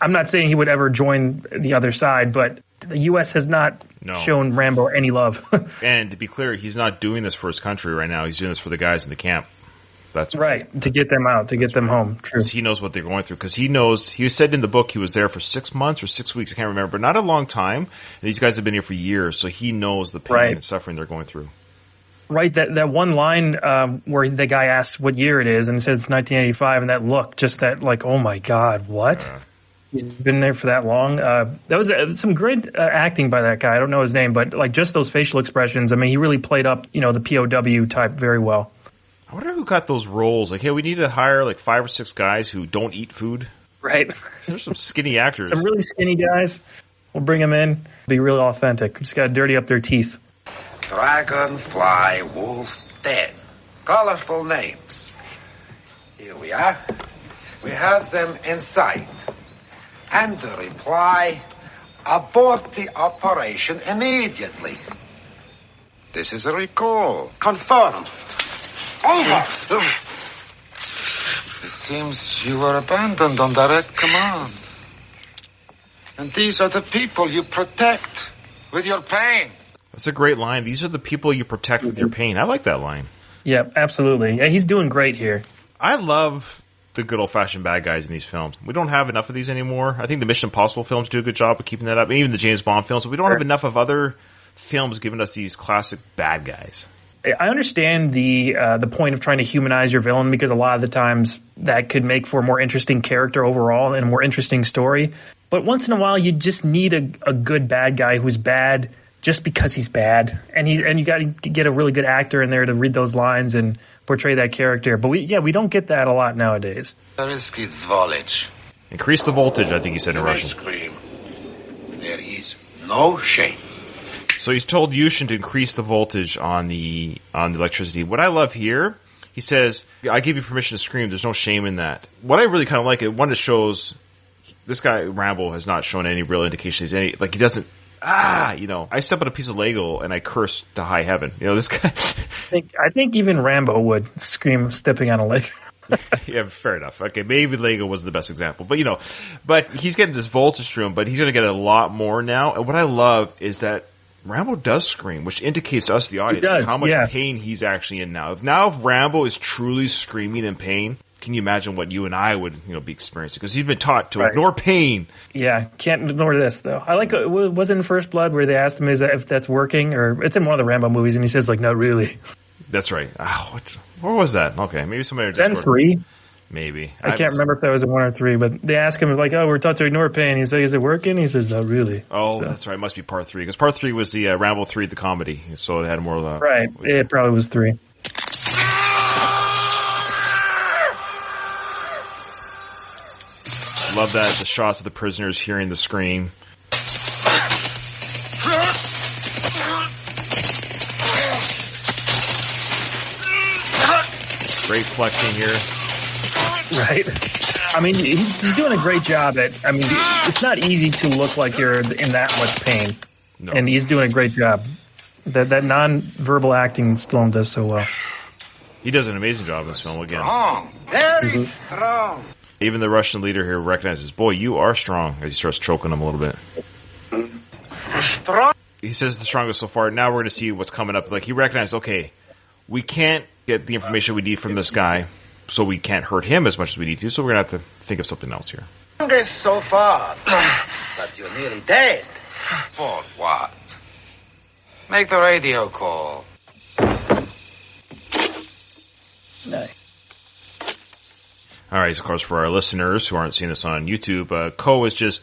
I'm not saying he would ever join the other side, but the U.S. has not shown Rambo any love. And to be clear, he's not doing this for his country right now. He's doing this for the guys in the camp. That's right, to get them out, to get them home. True. He knows what they're going through, because he knows, he said in the book he was there for 6 months or 6 weeks, I can't remember, but not a long time. And these guys have been here for years, so he knows the pain and suffering they're going through. Right, that one line where the guy asks what year it is, and it says it's 1985, and that look, just that, like, oh my God, what? He's been there for that long. That was some great acting by that guy. I don't know his name, but like just those facial expressions. I mean, he really played up, you know, the POW type very well. I wonder who got those roles. Like, hey, we need to hire like 5 or 6 guys who don't eat food. Right. There's some skinny actors. Some really skinny guys. We'll bring them in. Be really authentic. Just got to dirty up their teeth. Dragonfly, wolf, dead. Colorful names. Here we are. We have them in sight. And the reply, abort the operation immediately. This is a recall. Confirmed. Over. It seems you were abandoned on direct command. And these are the people you protect with your pain. That's a great line. These are the people you protect with your pain. I like that line. Yeah, absolutely. Yeah, he's doing great here. I love the good old-fashioned bad guys in these films. We don't have enough of these anymore. I think the Mission Impossible films do a good job of keeping that up, and even the James Bond films. But we don't have enough of other films giving us these classic bad guys. I understand the point of trying to humanize your villain, because a lot of the times that could make for a more interesting character overall and a more interesting story. But once in a while, you just need a good bad guy who's bad just because he's bad, and you got to get a really good actor in there to read those lines and portray that character. But we don't get that a lot nowadays. Increase the voltage, I think he said in Russian. Scream. There is no shame. So he's told Yushin to increase the voltage on the electricity. What I love here, he says, I give you permission to scream. There's no shame in that. What I really kind of like, one, it shows this guy, Rambo, has not shown any real indication he's he doesn't, you know, I step on a piece of Lego and I curse to high heaven. You know, this guy. I think even Rambo would scream stepping on a Lego. Yeah, fair enough. Okay, maybe Lego was the best example. But, you know, but he's getting this voltage through him, but he's going to get a lot more now. And what I love is that Rambo does scream, which indicates to us, the audience, how much pain he's actually in now. If Rambo is truly screaming in pain, can you imagine what you and I would, you know, be experiencing? Because he's been taught to ignore pain. Yeah, can't ignore this, though. I like, was it in First Blood where they asked him if that's working? Or it's in one of the Rambo movies, and he says, like, not really. That's right. Where was that? Okay, maybe somebody... Then 3. Maybe. I can't remember if that was in 1 or 3, but they ask him, like, oh, we're taught to ignore pain. He says, is it working? He says, not really. Oh, that's right. It must be part 3. Because part 3 was the Rambo 3, the comedy. So it had more of that. Right. It probably was 3. Love that. The shots of the prisoners hearing the scream. Great flexing here. Right. I mean, he's doing a great job at, I mean, it's not easy to look like you're in that much pain. No. And he's doing a great job. That non-verbal acting Stallone does so well. He does an amazing job in this film again. Strong. Very strong. Even the Russian leader here recognizes, boy, you are strong, as he starts choking him a little bit. Strong. He says the strongest so far. Now we're going to see what's coming up. Like, he recognizes, okay, we can't get the information we need from this guy, so we can't hurt him as much as we need to, so we're going to have to think of something else here. Strongest so far, but you're nearly dead. For what? Make the radio call. Nice. All right, of course, for our listeners who aren't seeing this on YouTube, Ko is just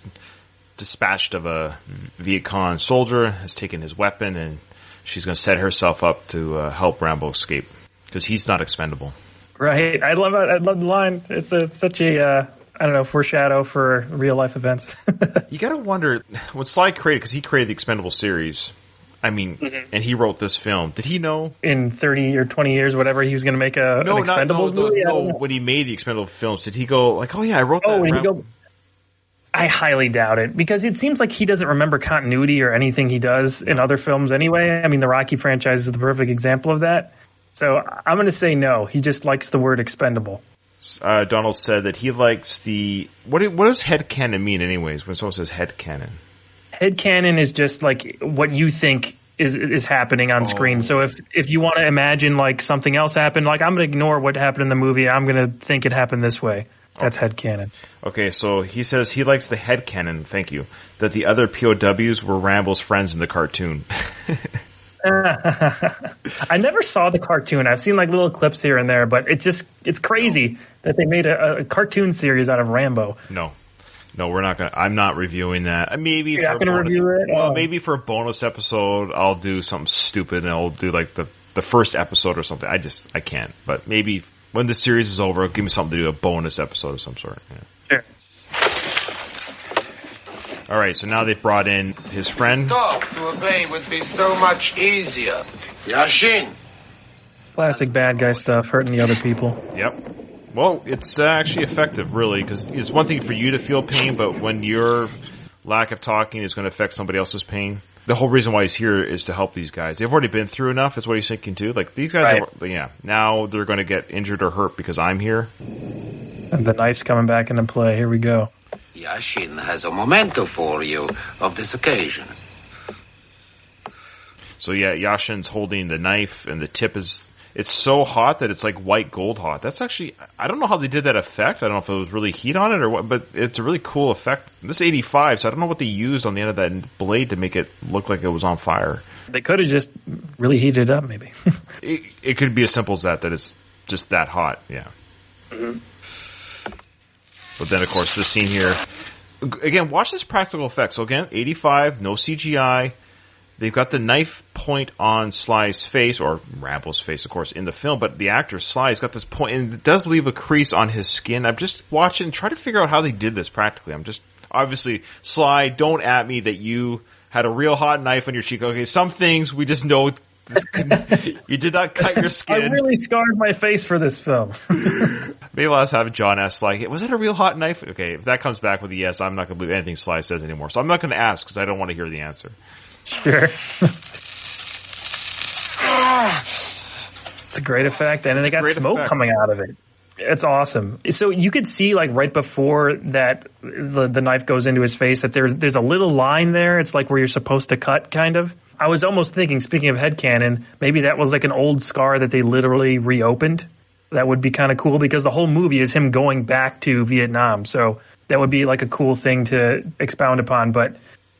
dispatched of a Viet Cong soldier, has taken his weapon, and she's going to set herself up to help Rambo escape, because he's not expendable. Right. I love it. I love the line. It's such a, I don't know, foreshadow for real life events. You got to wonder, when Sly created, because he created the Expendable series, I mean, and he wrote this film. Did he know in 30 or 20 years, whatever, he was going to make an Expendables movie? No, when he made the Expendables films, did he go like, "Oh yeah, I wrote that"? I highly doubt it, because it seems like he doesn't remember continuity or anything he does in other films anyway. I mean, the Rocky franchise is the perfect example of that. So I'm going to say no. He just likes the word expendable. Donald said that he likes the what does headcanon mean anyways when someone says headcanon? Headcanon is just like what you think is happening on screen. So if you want to imagine like something else happened, like I'm going to ignore what happened in the movie. I'm going to think it happened this way. That's headcanon. Okay, so he says he likes the headcanon, thank you, that the other POWs were Rambo's friends in the cartoon. I never saw the cartoon. I've seen like little clips here and there, but it's crazy that they made a cartoon series out of Rambo. No, we're not gonna. I'm not reviewing that. Maybe you're not gonna review it. Well, maybe for a bonus episode, I'll do something stupid and I'll do like the first episode or something. I can't. But maybe when the series is over, give me something to do, a bonus episode of some sort. Yeah. Sure. All right, so now they've brought in his friend. Talk to obey would be so much easier. Yashin. Classic bad guy stuff, hurting the other people. Yep. Well, it's actually effective, really, because it's one thing for you to feel pain, but when your lack of talking is going to affect somebody else's pain, the whole reason why he's here is to help these guys. They've already been through enough, is what he's thinking too. Like, these guys, now they're going to get injured or hurt because I'm here. And the knife's coming back into play. Here we go. Yashin has a memento for you of this occasion. So yeah, Yashin's holding the knife, and the tip it's so hot that it's like white gold hot. That's actually, I don't know how they did that effect. I don't know if it was really heat on it or what, but it's a really cool effect. This is 85, so I don't know what they used on the end of that blade to make it look like it was on fire. They could have just really heated it up, maybe. it could be as simple as that it's just that hot, yeah. Mm-hmm. But then, of course, this scene here, again, watch this practical effect. So again, 85, no CGI. They've got the knife point on Sly's face, or Rambo's face, of course, in the film, but the actor, Sly's got this point, and it does leave a crease on his skin. I'm just watching, trying to figure out how they did this practically. Obviously, Sly, don't at me that you had a real hot knife on your cheek. Okay, some things we just know you did not cut your skin. I really scarred my face for this film. Maybe I'll have John ask Sly, was that a real hot knife? Okay, if that comes back with a yes, I'm not going to believe anything Sly says anymore. So I'm not going to ask because I don't want to hear the answer. Sure. It's a great effect, and then they got smoke coming out of it. It's awesome. So you could see, like, right before that the knife goes into his face, that there's a little line there. It's like where you're supposed to cut, kind of. I was almost thinking, speaking of headcanon, maybe that was like an old scar that they literally reopened. That would be kind of cool, because the whole movie is him going back to Vietnam. So that would be like a cool thing to expound upon, but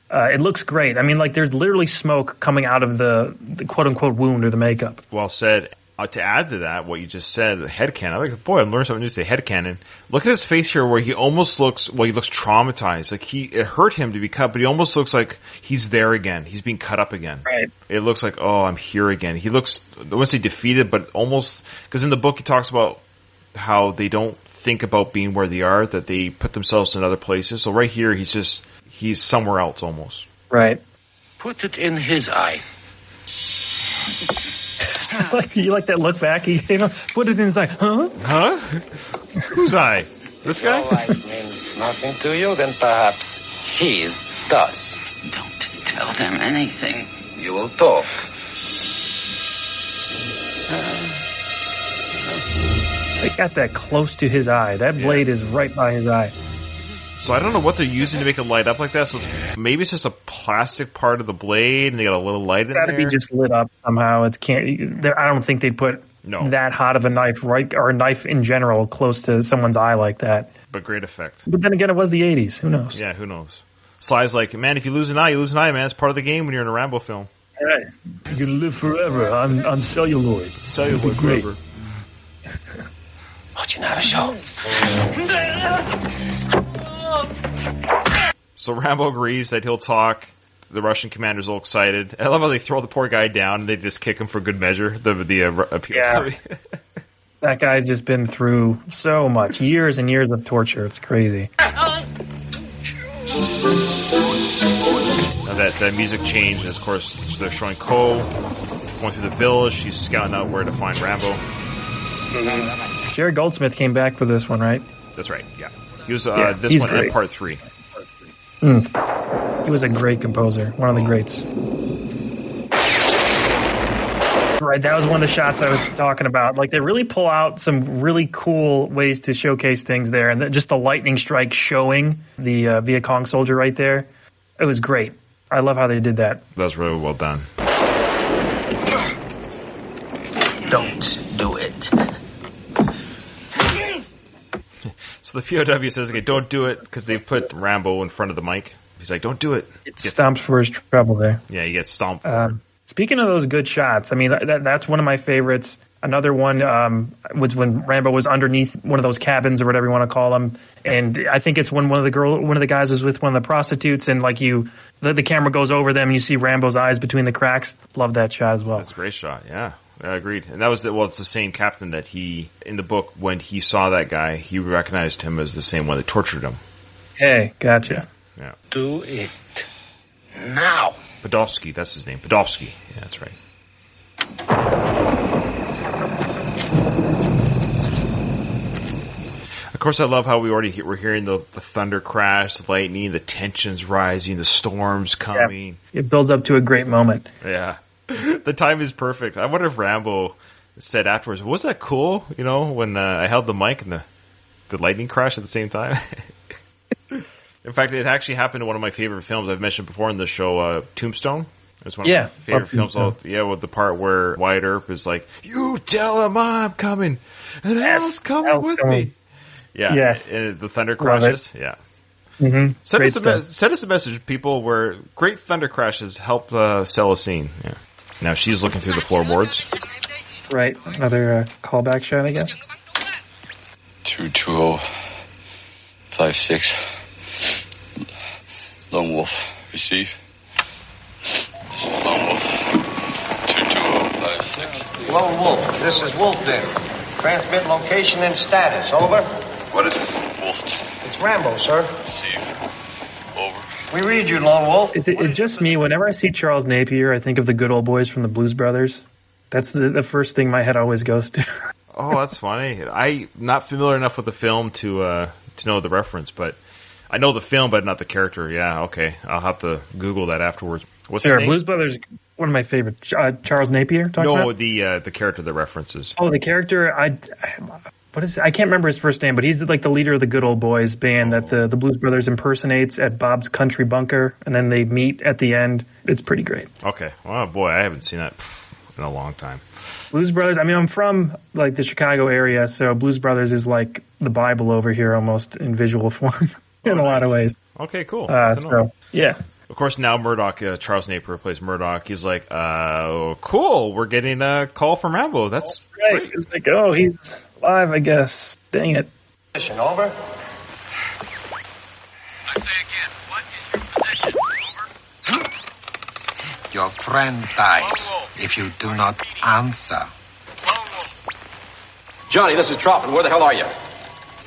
it looks great. I mean, like, there's literally smoke coming out of the quote-unquote wound or the makeup. Well said. To add to that, what you just said, headcanon. I'm like, boy, I learned something new today. Headcanon. Look at his face here, where he almost looks, he looks traumatized. Like, it hurt him to be cut, but he almost looks like he's there again. He's being cut up again. Right. It looks like, oh, I'm here again. He looks, I wouldn't say defeated, but almost, because in the book he talks about how they don't think about being where they are, that they put themselves in other places. So right here, he's somewhere else almost. Right. Put it in his eye. You like that look back? He put it in his eye. Huh? Huh? Whose eye? This guy? Your eye means nothing to you, then perhaps his does. Don't tell them anything. You will talk. They got that close to his eye. That blade is right by his eye. So I don't know what they're using to make it light up like that. So maybe it's just a plastic part of the blade, and they got a little light in there. It's got to be just lit up somehow. I don't think they'd put that hot of a knife, right, or a knife in general, close to someone's eye like that. But great effect. But then again, it was the 80s. Who knows? Yeah, who knows? Sly's like, man, if you lose an eye, you lose an eye, man. It's part of the game when you're in a Rambo film. Hey, you can live forever on celluloid. Celluloid, great. Watching out of show. So Rambo agrees that he'll talk. The Russian commander's all excited. I love how they throw the poor guy down and they just kick him for good measure. Yeah. That guy's just been through so much. Years and years of torture. It's crazy. Now that music change, and of course they're showing Ko going through the village. She's scouting out where to find Rambo. Jerry Goldsmith came back for this one, right? That's right. Yeah, he was he's one great. in part 3. He was a great composer, one of the greats. Right, that was one of the shots I was talking about. Like, they really pull out some really cool ways to showcase things there, and just the lightning strike showing the Viet Cong soldier right there. It was great. I love how they did that. That was really well done. Don't do it. So the POW says, okay, don't do it, because they put Rambo in front of the mic. He's like, don't do it. It stomps for his trouble there. Yeah, he gets stomped. Speaking of those good shots, I mean, that's one of my favorites. Another one was when Rambo was underneath one of those cabins or whatever you want to call them, and I think it's when one of the guys was with one of the prostitutes, and like the camera goes over them and you see Rambo's eyes between the cracks. Love that shot as well. That's a great shot. Yeah, I agreed. And that was it's the same captain that he in the book when he saw that guy, he recognized him as the same one that tortured him. Hey, gotcha. Yeah. Do it now. Podolsky, that's his name. Podolsky. Yeah, that's right. Of course, I love how we're hearing the thunder crash, the lightning, the tensions rising, the storms coming. Yeah, it builds up to a great moment. Yeah. The time is perfect. I wonder if Rambo said afterwards, was that cool, when I held the mic and the lightning crashed at the same time? In fact, it actually happened in one of my favorite films I've mentioned before in the show, Tombstone. It's one of my favorite films. With the part where Wyatt Earp is like, you tell him I'm coming, and Al's coming with me. Yeah. Yes. And the thunder crashes. Yeah. Mm-hmm. Send us a message, people, where great thunder crashes help sell a scene. Yeah. Now she's looking through the floorboards. Right. Another callback shot, I guess. 22056. Lone Wolf, receive. This is Lone Wolf. 22056. Lone Wolf, this is Wolfden. Transmit location and status. Over. What is it? Wolf. It's Rambo, sir. Receive. Over. We read you, Lone Wolf. It's just me. Whenever I see Charles Napier, I think of the Good Old Boys from the Blues Brothers. That's the first thing my head always goes to. Oh, that's funny. I'm not familiar enough with the film to know the reference, but I know the film, but not the character. Yeah, okay. I'll have to Google that afterwards. What's his name? Blues Brothers, one of my favorites. Charles Napier, about? the character that references. Oh, the character, I can't remember his first name, but he's like the leader of the Good Old Boys band that the Blues Brothers impersonates at Bob's Country Bunker, and then they meet at the end. It's pretty great. Okay. Well, boy, I haven't seen that in a long time. Blues Brothers, I mean, I'm from like the Chicago area, so Blues Brothers is like the Bible over here almost in visual form in a lot of ways. Okay, cool. Yeah. Of course, now Murdoch, Charles Napier plays Murdoch. He's like, cool, we're getting a call from Rambo. That's right. Great. It's like, oh, he's alive, I guess. Dang it. Position, over. I say again, what is your position? Over. Your friend dies if you do not answer. Johnny, this is Troutman. Where the hell are you?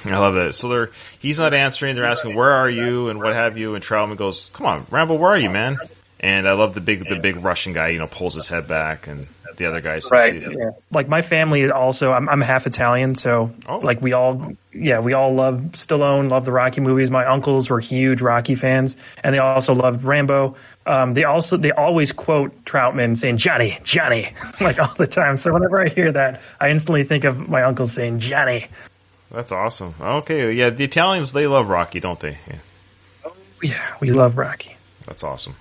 I love that. So he's not answering. They're asking, where are you and what have you? And Troutman goes, come on, Rambo, where are you, man? And I love the big Russian guy, pulls his head back, and the other guy says, right. Yeah. Like my family is also, I'm half Italian, so like we all love Stallone, love the Rocky movies. My uncles were huge Rocky fans, and they also loved Rambo. They always quote Troutman saying Johnny, Johnny, like all the time. So whenever I hear that, I instantly think of my uncle saying Johnny. That's awesome. Okay, yeah, the Italians, they love Rocky, don't they? Yeah. Oh, yeah, we love Rocky. That's awesome.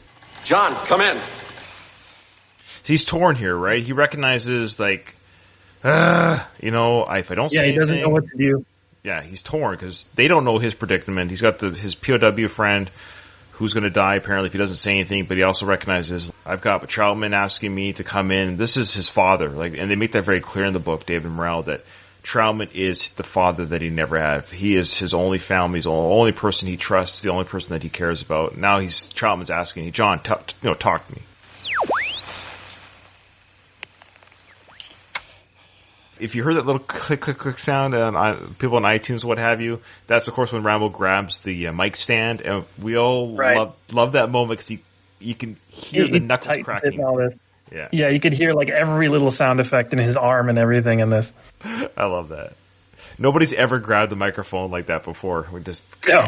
John, come in. He's torn here, right? He recognizes, like, if I don't say anything, he doesn't know what to do. Yeah, he's torn because they don't know his predicament. He's got his POW friend who's going to die, apparently, if he doesn't say anything, but he also recognizes, I've got Troutman asking me to come in. This is his father. And they make that very clear in the book, David Morrell, that Troutman is the father that he never had. He is his only family, he's the only person he trusts, the only person that he cares about. Now Troutman's asking, John, talk to me. If you heard that little click, click, click sound on people on iTunes, what have you, that's of course when Rambo grabs the mic stand, and we all love that moment because you can hear the knuckles cracking. And all this. Yeah. Yeah, you could hear like every little sound effect in his arm and everything in this. I love that. Nobody's ever grabbed a microphone like that before. We just No.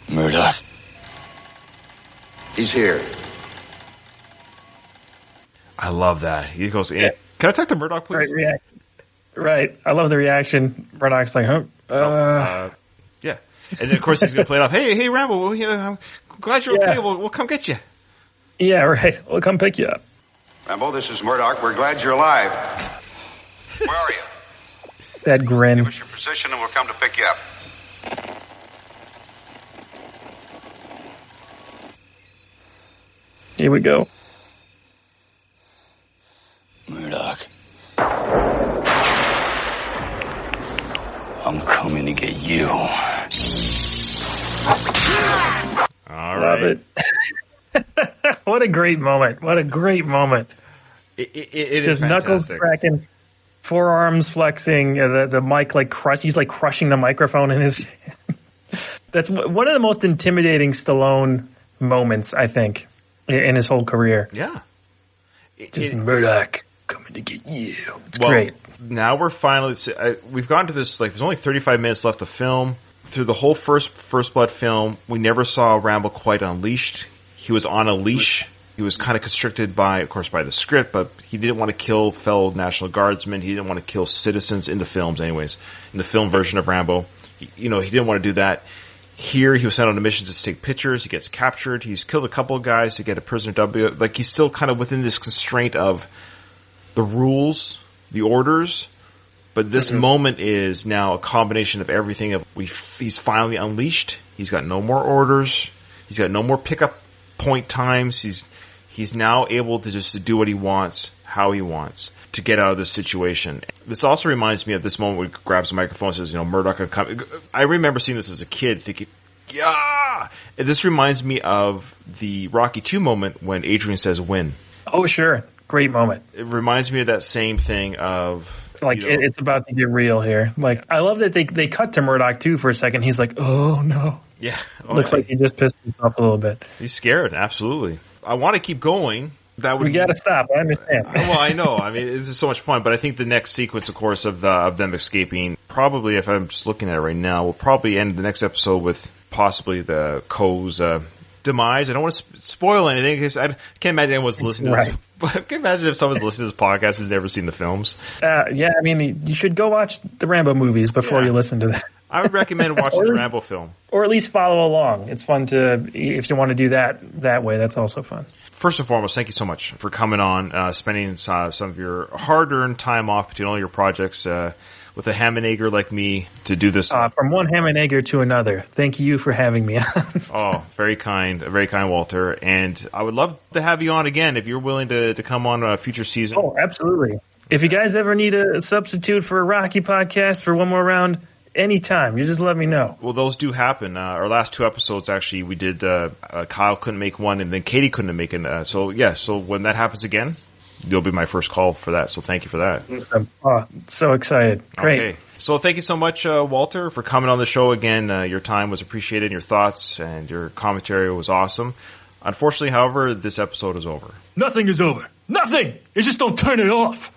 Murdoch. He's here. I love that. He goes, Can I talk to Murdoch, please? Right. I love the reaction. Murdoch's like, huh? Yeah. And then, of course, he's going to play it off. Hey, Rambo, I'm glad you're okay. We'll come get you. Yeah, right. We'll come pick you up. Rambo, this is Murdoch. We're glad you're alive. Where are you? That grin. Give us your position and we'll come to pick you up. Here we go. Murdoch. I'm coming to get you. All Love right. it. What a great moment. What a great moment. It Just is knuckles fantastic. cracking, forearms flexing, the mic like he's like crushing the microphone in his That's one of the most intimidating Stallone moments, I think, in his whole career. Yeah. Just Murdoch coming to get you. It's great. Now we're finally, we've gotten to this, like, there's only 35 minutes left to film. Through the whole First Blood film, we never saw Rambo quite unleashed. He was on a leash. He was kind of constricted by the script, but he didn't want to kill fellow National Guardsmen. He didn't want to kill citizens in the films anyways. In the film version of Rambo, he didn't want to do that. Here, he was sent on a mission to take pictures. He gets captured. He's killed a couple of guys to get a prisoner W. Like, he's still kind of within this constraint of the rules, the orders. But this moment is now a combination of everything. He's finally unleashed. He's got no more orders. He's got no more pickup point times. He's now able to just do what he wants, how he wants, to get out of this situation. This also reminds me of this moment where he grabs the microphone and says, Murdoch, I'm coming. I remember seeing this as a kid thinking, yeah! And this reminds me of the Rocky 2 moment when Adrian says win. Oh, sure. Great moment. It reminds me of that same thing of... Like, it's about to get real here. Like, I love that they cut to Murdoch, too, for a second. He's like, oh, no. Yeah. Looks like he just pissed himself a little bit. He's scared, absolutely. I want to keep going. We got to stop. I understand. Well, I know. I mean, this is so much fun. But I think the next sequence, of course, of them escaping, probably, if I'm just looking at it right now, will probably end the next episode with possibly the Co's demise. I don't want to spoil anything because I can't imagine anyone's listening to this. But I can imagine if someone's listening to this podcast who's never seen the films. Yeah, I mean, you should go watch the Rambo movies before you listen to that. I would recommend watching the Rambo film. Or at least follow along. It's fun if you want to do that way, that's also fun. First and foremost, thank you so much for coming on, spending some of your hard-earned time off between all your projects with a ham and egger like me to do this. From one ham and egger to another. Thank you for having me on. Oh, very kind, Walter. And I would love to have you on again if you're willing to come on a future season. Oh, absolutely. If you guys ever need a substitute for a Rocky podcast for one more round, anytime. You just let me know. Well, those do happen. Our last 2 episodes, actually, we did, Kyle couldn't make one and then Katie couldn't make it. So when that happens again, you'll be my first call for that. So thank you for that. So excited. Great. Okay. So thank you so much, Walter, for coming on the show again. Your time was appreciated. Your thoughts and your commentary was awesome. Unfortunately, however, this episode is over. Nothing is over. Nothing! You just don't turn it off.